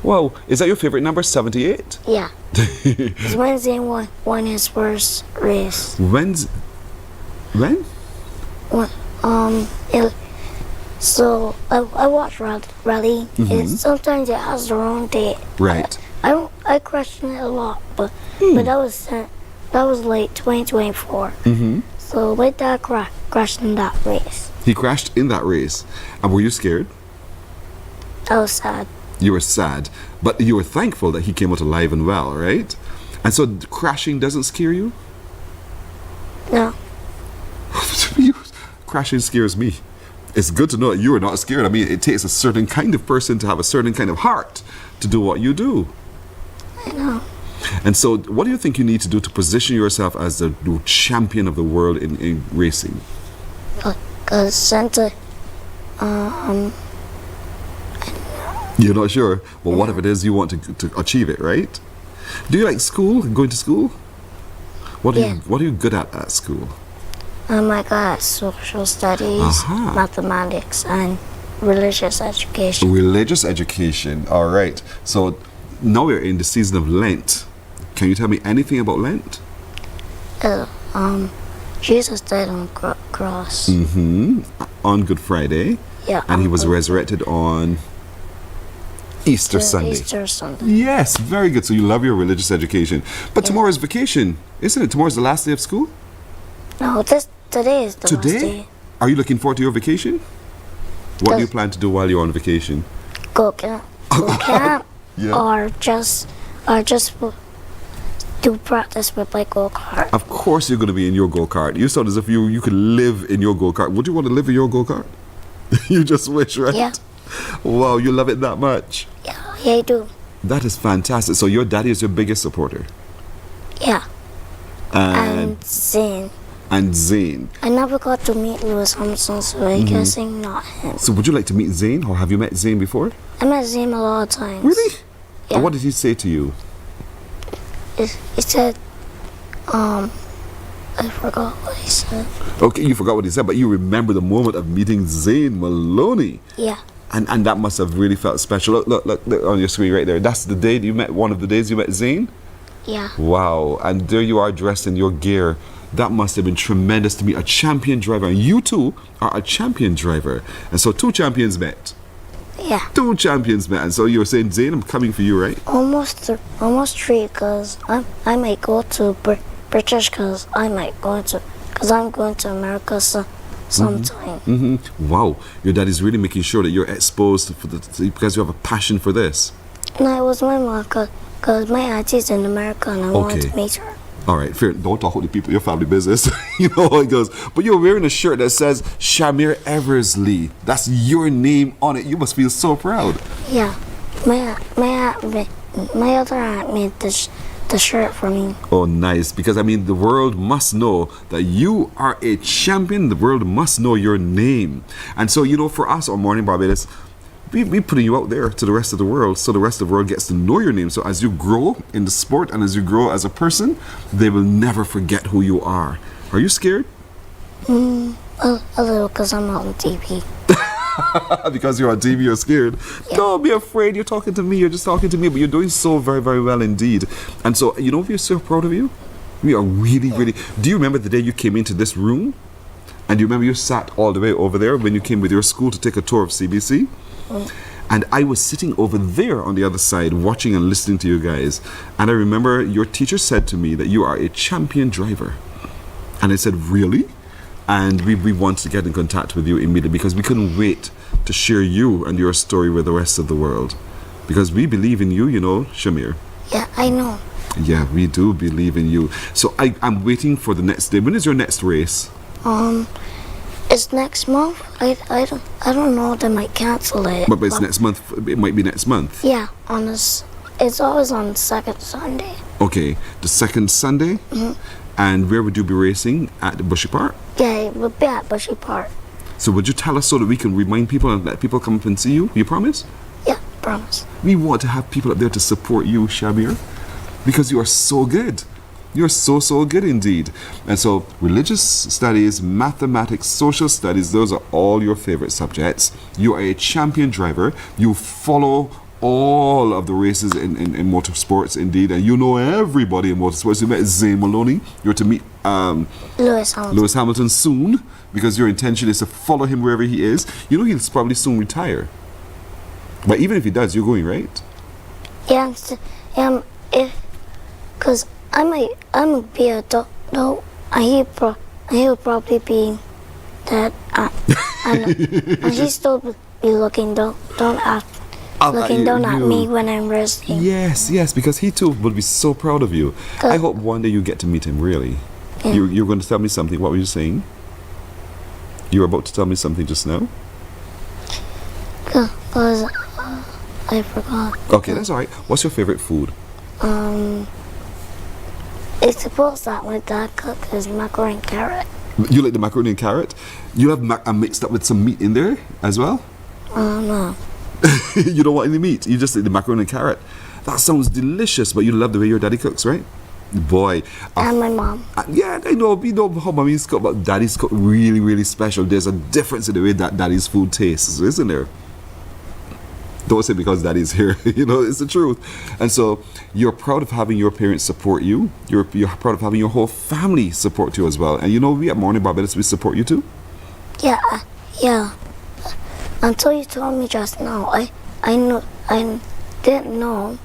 S3: Wow. Is that your favorite number, 78?
S22: Yeah. It's Wednesday won his first race.
S3: When?
S22: So I watch rally. Sometimes it has the wrong date.
S3: Right.
S22: I question it a lot, but that was like 2024. So my dad crashed in that race.
S3: He crashed in that race. And were you scared?
S22: I was sad.
S3: You were sad, but you were thankful that he came out alive and well, right? And so crashing doesn't scare you?
S22: No.
S3: Crashing scares me. It's good to know that you are not scared. I mean, it takes a certain kind of person to have a certain kind of heart to do what you do.
S22: I know.
S3: And so what do you think you need to do to position yourself as the champion of the world in racing?
S22: Because Santa,
S3: You're not sure? Well, whatever it is, you want to achieve it, right? Do you like school, going to school? What are you good at school?
S22: I got social studies, mathematics, and religious education.
S3: Religious education, all right. So now we're in the season of Lent. Can you tell me anything about Lent?
S22: Jesus died on the cross.
S3: On Good Friday.
S22: Yeah.
S3: And he was resurrected on Easter Sunday.
S22: Easter Sunday.
S3: Yes, very good. So you love your religious education. But tomorrow's vacation, isn't it? Tomorrow's the last day of school?
S22: No, today is the last day.
S3: Are you looking forward to your vacation? What do you plan to do while you're on vacation?
S22: Go camp. Or just do practice with my go-kart.
S3: Of course you're going to be in your go-kart. You sound as if you could live in your go-kart. Would you want to live in your go-kart? You just wish, right?
S22: Yeah.
S3: Wow, you love it that much?
S22: Yeah, I do.
S3: That is fantastic. So your daddy is your biggest supporter?
S22: Yeah.
S3: And
S22: Zane.
S3: And Zane.
S22: I never got to meet Lewis Hamilton, so I guess I'm not him.
S3: So would you like to meet Zane, or have you met Zane before?
S22: I met Zane a lot of times.
S3: Really?
S22: Yeah.
S3: And what did he say to you?
S22: He said, I forgot what he said.
S3: Okay, you forgot what he said, but you remember the moment of meeting Zane Maloney.
S22: Yeah.
S3: And that must have really felt special. Look on your screen right there. That's the day you met, one of the days you met Zane?
S22: Yeah.
S3: Wow. And there you are dressed in your gear. That must have been tremendous to meet a champion driver. And you two are a champion driver. And so two champions met.
S22: Yeah.
S3: Two champions met. And so you were saying, Zane, I'm coming for you, right?
S22: Almost three, because I might go to British, because I'm going to America sometime.
S3: Wow. Your dad is really making sure that you're exposed because you have a passion for this.
S22: No, it was my mom, because my auntie's in America and I wanted to meet her.
S3: All right, fair. Don't talk with the people, your family business. You know how it goes. But you're wearing a shirt that says Shamir Eversley. That's your name on it. You must feel so proud.
S22: Yeah. My other aunt made the shirt for me.
S3: Oh, nice. Because, I mean, the world must know that you are a champion. The world must know your name. And so, you know, for us on Mornin Barbados, we putting you out there to the rest of the world, so the rest of the world gets to know your name. So as you grow in the sport and as you grow as a person, they will never forget who you are. Are you scared?
S22: A little, because I'm on TV.
S3: Because you're on TV, you're scared. Yeah. Don't be afraid. You're talking to me. You're just talking to me. But you're doing so very, very well indeed. And so, you know, we're so proud of you. We are really, really. Do you remember the day you came into this room? And do you remember you sat all the way over there when you came with your school to take a tour of CBC? And I was sitting over there on the other side watching and listening to you guys. And I remember your teacher said to me that you are a champion driver. And I said, really? And we want to get in contact with you immediately because we couldn't wait to share you and your story with the rest of the world. Because we believe in you, you know, Shamir.
S22: Yeah, I know.
S3: Yeah, we do believe in you. So I'm waiting for the next day. When is your next race?
S22: It's next month. I don't know. They might cancel it.
S3: But it's next month. It might be next month.
S22: Yeah, it's always on the second Sunday.
S3: Okay, the second Sunday. And where would you be racing? At the Bushy Park?
S22: Yeah, it would be at Bushy Park.
S3: So would you tell us so that we can remind people and let people come up and see you? You promise?
S22: Yeah, promise.
S3: We want to have people up there to support you, Shamir, because you are so good. You're so, so good indeed. And so religious studies, mathematics, social studies, those are all your favorite subjects. You are a champion driver. You follow all of the races in motorsports indeed. And you know everybody in motorsports. You met Zane Maloney. You're to meet
S22: Lewis
S3: Hamilton soon because your intention is to follow him wherever he is. You know he'll probably soon retire. But even if he does, you're going, right?
S22: Yeah, because I might be a doctor, and he'll probably be dead, and he still be looking. Don't ask. Looking down at me when I'm resting.
S3: Yes, yes, because he too would be so proud of you. I hope one day you get to meet him, really.
S22: Yeah.
S3: You're going to tell me something. What were you saying? You were about to tell me something just now?
S22: Because I forgot.
S3: Okay, that's all right. What's your favorite food?
S22: It's supposed that my dad cooked is macaroni and carrot.
S3: You like the macaroni and carrot? You have mixed up with some meat in there as well?
S22: No.
S3: You don't want any meat. You just like the macaroni and carrot. That sounds delicious, but you love the way your daddy cooks, right? Boy.
S22: And my mom.
S3: Yeah, I know. We know how mommy's cook, but daddy's cook really, really special. There's a difference in the way that daddy's food tastes, isn't there? Don't say because daddy's here. You know, it's the truth. And so you're proud of having your parents support you. You're proud of having your whole family support you as well. And you know, we at Mornin Barbados, we support you too.
S22: Yeah. Until you told me just now, I didn't know.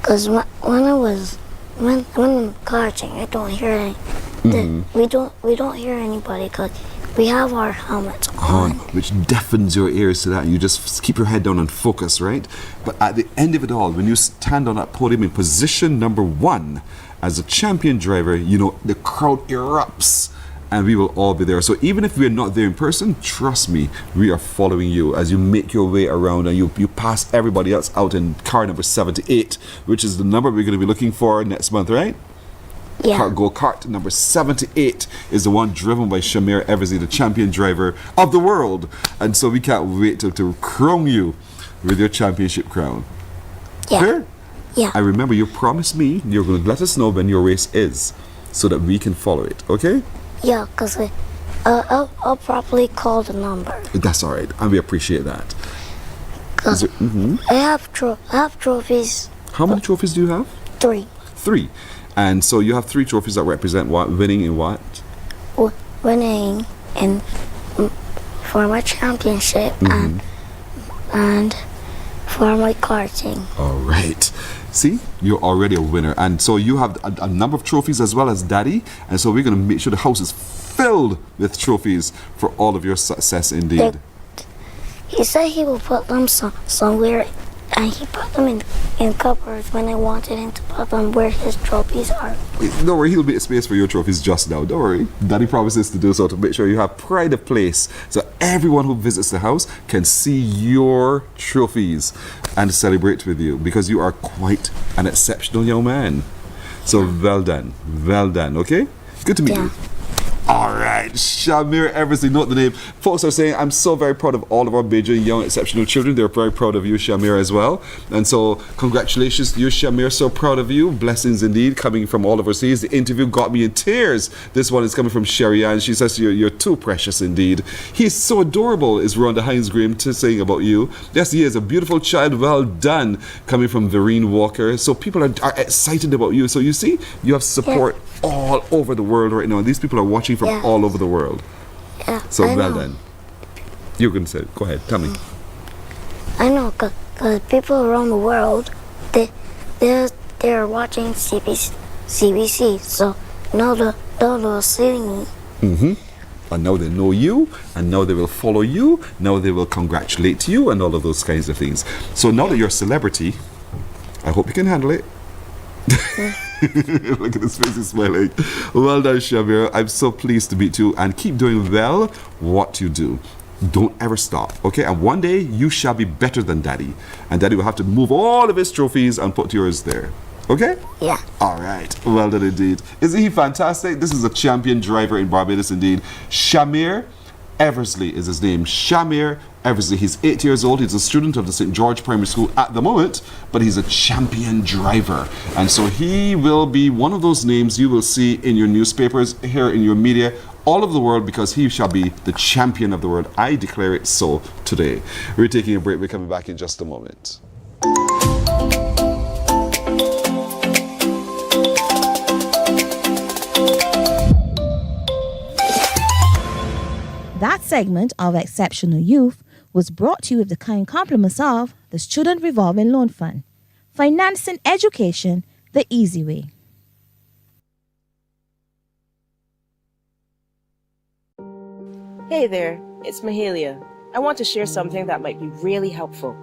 S22: Cause when I'm karting, I don't hear any. We don't hear anybody because we have our helmets on,
S3: which deafens your ears to that, and you just keep your head down and focus, right? But at the end of it all, when you stand on that podium in position number 1 as a champion driver, you know, the crowd erupts and we will all be there. So even if we're not there in person, trust me, we are following you as you make your way around and you pass everybody else out in car number 78, which is the number we're going to be looking for next month, right?
S22: Yeah.
S3: Go-kart number 78 is the one driven by Shamir Eversley, the champion driver of the world. And so we can't wait to crown you with your championship crown.
S22: Yeah.
S3: Fair?
S22: Yeah.
S3: I remember you promised me you're going to let us know when your race is so that we can follow it, okay?
S22: Yeah, because I'll probably call the number.
S3: That's all right, and we appreciate that.
S22: I have trophies.
S3: How many trophies do you have?
S22: 3.
S3: 3. And so you have 3 trophies that represent what? Winning in what?
S22: Winning in for my championship and for my karting.
S3: All right. See, you're already a winner. And so you have a number of trophies as well as daddy. And so we're going to make sure the house is filled with trophies for all of your success indeed.
S22: He said he will put them somewhere, and he put them in cupboards when I wanted him to put them where his trophies are.
S3: Don't worry, he'll make space for your trophies just now. Don't worry. Daddy promises to do so to make sure you have pride of place so everyone who visits the house can see your trophies and celebrate with you because you are quite an exceptional young man. So well done, okay? Good to meet you. All right, Shamir Eversley, note the name. Folks are saying, I'm so very proud of all of our major young exceptional children. They're very proud of you, Shamir, as well. And so congratulations to you, Shamir. So proud of you. Blessings indeed coming from all overseas. The interview got me in tears. This one is coming from Sherry Ann. She says, you're too precious indeed. He's so adorable, is Rhonda Hines Graham saying about you. Yes, he is a beautiful child. Well done. Coming from Vereen Walker. So people are excited about you. So you see, you have support all over the world right now. And these people are watching from all over the world.
S22: Yeah,
S3: so well done. You're going to say it. Go ahead. Tell me.
S22: I know, because people around the world, they're watching CBC. So now they'll see me.
S3: And now they know you, and now they will follow you, now they will congratulate you, and all of those kinds of things. So now that you're a celebrity, I hope you can handle it. Look at his face, he's smiling. Well done, Shamir. I'm so pleased to meet you, and keep doing well what you do. Don't ever stop, okay? And one day you shall be better than daddy, and daddy will have to move all of his trophies and put yours there. Okay?
S22: Yeah.
S3: All right. Well done indeed. Isn't he fantastic? This is a champion driver in Barbados indeed. Shamir Eversley is his name. Shamir Eversley. He's 8 years old. He's a student of the St. George Primary School at the moment, but he's a champion driver. And so he will be one of those names you will see in your newspapers, here in your media, all over the world, because he shall be the champion of the world. I declare it so today. We're taking a break. We're coming back in just a moment.
S6: That segment of Exceptional Youth was brought to you with the kind compliments of the Student Revolving Loan Fund. Financing education the easy way.
S12: Hey there, it's Mahalia. I want to share something that might be really helpful.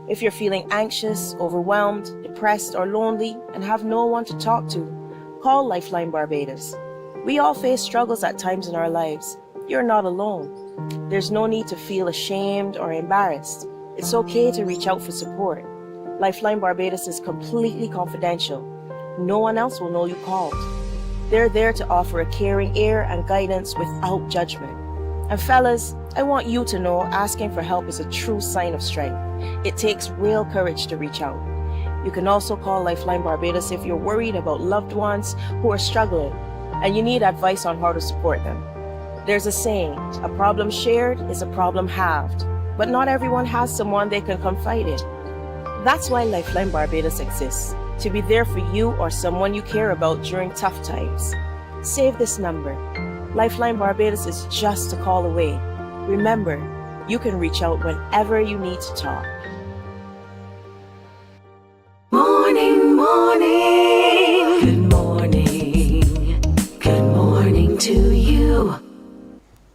S12: If you're feeling anxious, overwhelmed, depressed, or lonely and have no one to talk to, call Lifeline Barbados. We all face struggles at times in our lives. You're not alone. There's no need to feel ashamed or embarrassed. It's okay to reach out for support. Lifeline Barbados is completely confidential. No one else will know you called. They're there to offer a caring ear and guidance without judgment. And fellas, I want you to know asking for help is a true sign of strength. It takes real courage to reach out. You can also call Lifeline Barbados if you're worried about loved ones who are struggling and you need advice on how to support them. There's a saying, a problem shared is a problem halved, but not everyone has someone they can confide in. That's why Lifeline Barbados exists, to be there for you or someone you care about during tough times. Save this number. Lifeline Barbados is just a call away. Remember, you can reach out whenever you need to talk.
S2: Morning, morning. Good morning. Good morning to you.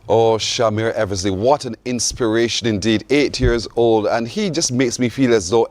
S3: Oh, Shamir Eversley, what an inspiration indeed. 8 years old, and he just makes me feel as though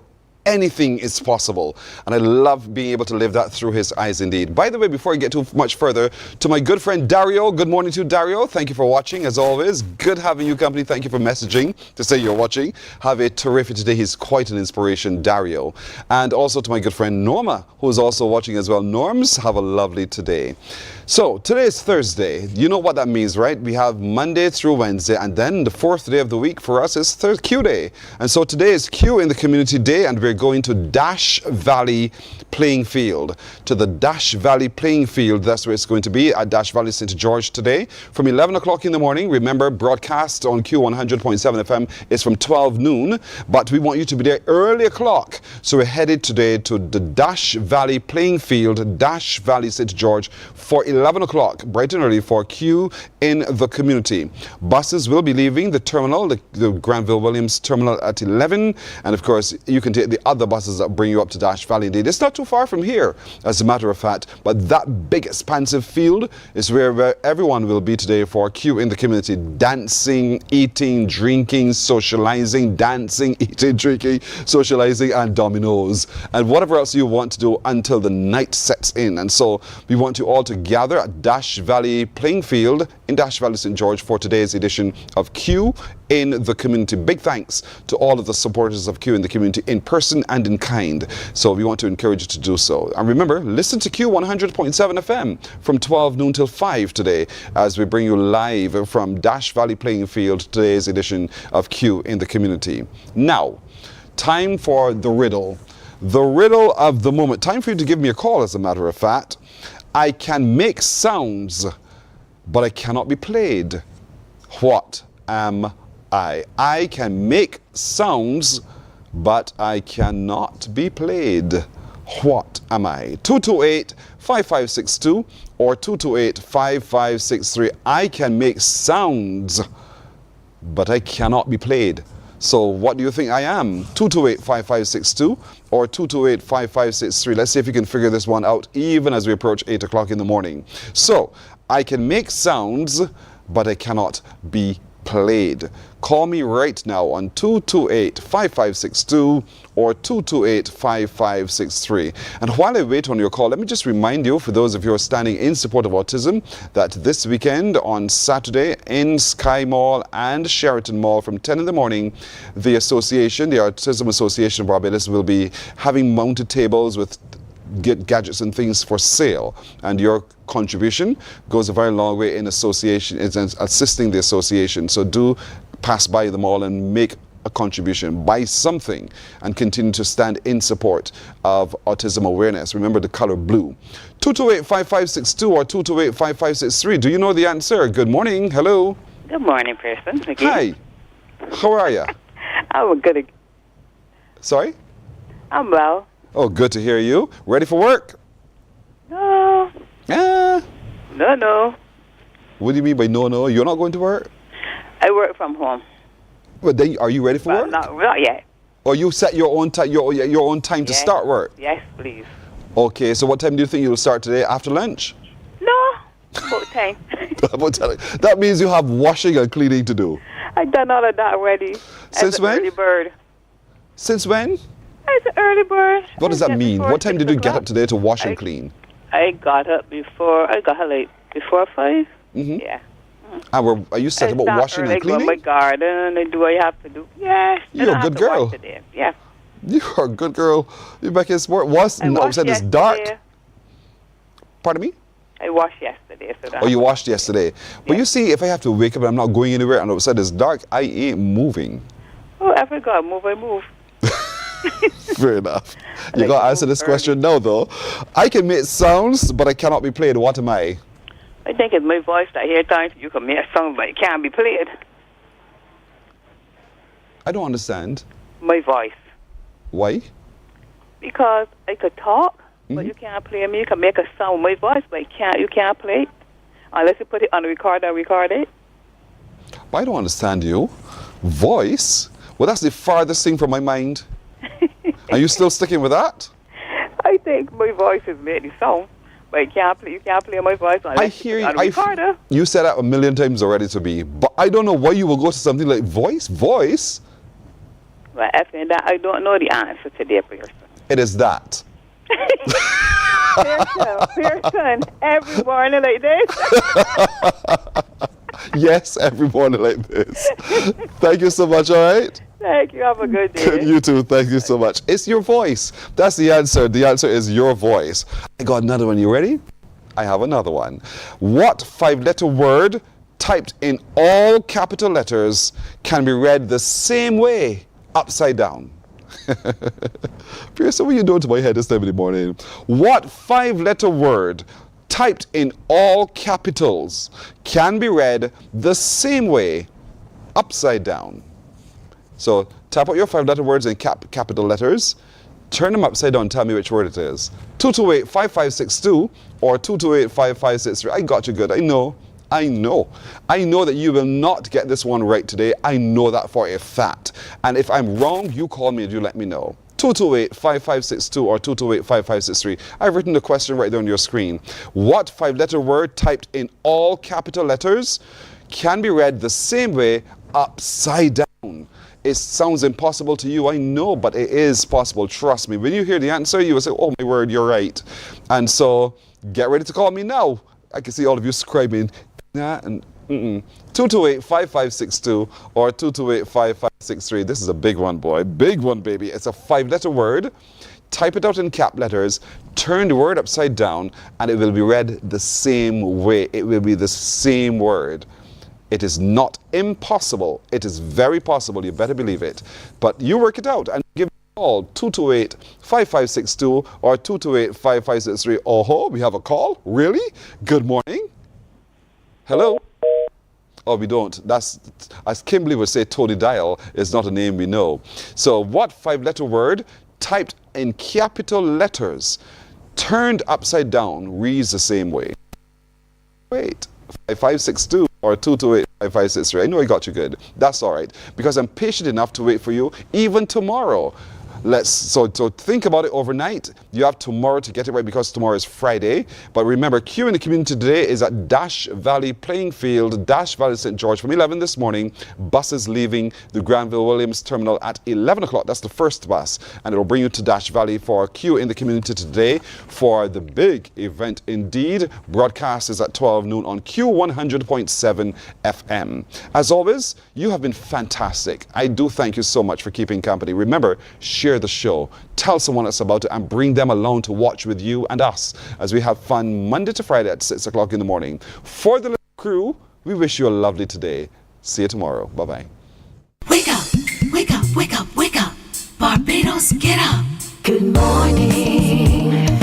S3: anything is possible. And I love being able to live that through his eyes indeed. By the way, before I get too much further, to my good friend Dario, good morning to you, Dario. Thank you for watching as always. Good having you company. Thank you for messaging to say you're watching. Have a terrific day. He's quite an inspiration, Dario. And also to my good friend Norma, who is also watching as well. Norms, have a lovely today. So today is Thursday. You know what that means, right? We have Monday through Wednesday, and then the fourth day of the week for us is Q Day. And so today is Q in the Community Day, and we're going to Dash Valley Playing Field. To the Dash Valley Playing Field, that's where it's going to be at Dash Valley St. George today from 11 o'clock in the morning. Remember, broadcast on Q100.7 FM is from 12 noon, but we want you to be there early o'clock. So we're headed today to the Dash Valley Playing Field, Dash Valley St. George for 11 o'clock, bright and early for Q in the Community. Buses will be leaving the terminal, the Granville Williams terminal at 11, and of course you can take the other buses that bring you up to Dash Valley indeed. It's not too far from here, as a matter of fact, but that big expansive field is where everyone will be today for Q in the Community. Dancing, eating, drinking, socializing, dancing, eating, drinking, socializing, and dominoes, and whatever else you want to do until the night sets in. And so we want you all to gather at Dash Valley Playing Field in Dash Valley St. George for today's edition of Q in the Community. Big thanks to all of the supporters of Q in the Community in person and in kind. So we want to encourage you to do so. And remember, listen to Q 100.7 FM from 12 noon till 5 today as we bring you live from Dash Valley Playing Field, today's edition of Q in the Community. Now, time for the riddle. The riddle of the moment. Time for you to give me a call, as a matter of fact. I can make sounds, but I cannot be played. What am I? I can make sounds, but I cannot be played. What am I? 228-5562 or 228-5563. I can make sounds, but I cannot be played. So what do you think I am? 228-5562 or 228-5563. Let's see if you can figure this one out even as we approach 8 o'clock in the morning. So I can make sounds, but I cannot be played. Call me right now on 228-5562 or 228-5563. And while I wait on your call, let me just remind you, for those of you who are standing in support of autism, that this weekend on Saturday in Sky Mall and Sheraton Mall from 10 in the morning, the association, the Autism Association of Barbados, will be having mounted tables with gadgets and things for sale, and your contribution goes a very long way in assisting the association. So do pass by the mall and make a contribution, buy something, and continue to stand in support of autism awareness. Remember the color blue. 228-5562 or 228-5563. Do you know the answer? Good morning. Hello.
S7: Good morning, person.
S3: Hi. How are you?
S7: I'm good.
S3: Sorry?
S7: I'm well.
S3: Oh, good to hear you. Ready for work?
S7: No. No.
S3: What do you mean by no? You're not going to work?
S7: I work from home.
S3: But then, are you ready for work?
S7: Not yet.
S3: Or you set your own time, your own time to start work?
S7: Yes, please.
S3: Okay. So what time do you think you'll start today? After lunch?
S7: No. About time.
S3: That means you have washing and cleaning to do.
S7: I've done all of that already.
S3: Since when?
S7: Early bird.
S3: Since when?
S7: As an early bird.
S3: What does that mean? What time did you get up today to wash and clean?
S7: I got up before 5.
S3: Mm-hmm.
S7: Yeah.
S3: And are you set about washing and
S7: I go in
S3: cleaning?
S7: my garden and do what I have to do. Yes.
S3: You're a good girl.
S7: Yeah.
S3: You are a good girl. You're back in sport. Outside it's dark. Pardon me?
S7: I washed yesterday. So
S3: You washed yesterday. But you see, if I have to wake up and I'm not going anywhere and outside it's dark, I ain't moving.
S7: Oh, if I gotta move, I move.
S3: Fair enough. You got to answer this question now, though. I can make sounds, but I cannot be played. What am I?
S7: I think it's my voice that here times you can make a song, but it can't be played.
S3: I don't understand.
S7: My voice.
S3: Why?
S7: Because I could talk, but you can't play me. You can make a sound with my voice, but you can't play it. Unless you put it on a recorder and record it.
S3: But I don't understand you. Voice? Well, that's the farthest thing from my mind. Are you still sticking with that?
S7: I think my voice is made the sound, but you can't play my voice unless
S3: I hear
S7: you put it on a recorder.
S3: You said that a million times already to me, but I don't know why you will go to something like voice.
S7: Well, after that, I don't know the answer today, person.
S3: It is that.
S7: Pearson, every morning like this.
S3: Yes, every morning like this. Thank you so much, all right?
S7: Thank you. Have a good day.
S3: You too. Thank you so much. It's your voice. That's the answer. The answer is your voice. I got another one. You ready? I have another one. What 5-letter word typed in all capital letters can be read the same way upside down? Pearson, what are you doing to my head this time of the morning? What 5-letter word typed in all capitals can be read the same way upside down? So tap out your 5-letter words in capital letters, turn them upside down, tell me which word it is. 228-5562 or 228-5563. I got you good. I know that you will not get this one right today. I know that for a fact. And if I'm wrong, you call me and you let me know. 228-5562 or 228-5563. I've written the question right there on your screen. What 5-letter word typed in all capital letters can be read the same way upside down? It sounds impossible to you, I know, but it is possible. Trust me. When you hear the answer, you will say, oh my word, you're right. And so get ready to call me now. I can see all of you scribing. 228-5562 or 228-5563. This is a big one, boy. Big one, baby. It's a 5-letter word. Type it out in cap letters, turn the word upside down, and it will be read the same way. It will be the same word. It is not impossible. It is very possible. You better believe it. But you work it out and give me a call. 228-5562 or 228-5563. Oh, we have a call? Really? Good morning. Hello? Oh, we don't. That's, as Kimberly would say, Tony Dial is not a name we know. So what 5-letter word typed in capital letters turned upside down reads the same way? Wait. 5562 or 228-5563. I know I got you good. That's all right. Because I'm patient enough to wait for you even tomorrow. So think about it overnight. You have tomorrow to get it right because tomorrow is Friday. But remember, Q in the community today is at Dash Valley Playing Field, Dash Valley St. George from 11 this morning. Buses leaving the Granville Williams terminal at 11 o'clock. That's the first bus. And it'll bring you to Dash Valley for Q in the community today for the big event indeed. Broadcast is at 12 noon on Q 100.7 FM. As always, you have been fantastic. I do thank you so much for keeping company. Remember, share the show, tell someone else about it, and bring them along to watch with you and us as we have fun Monday to Friday at 6 o'clock in the morning. For the crew, we wish you a lovely today. See you tomorrow. Bye-bye.
S2: Wake up, wake up, wake up, wake up. Barbados, get up. Good morning.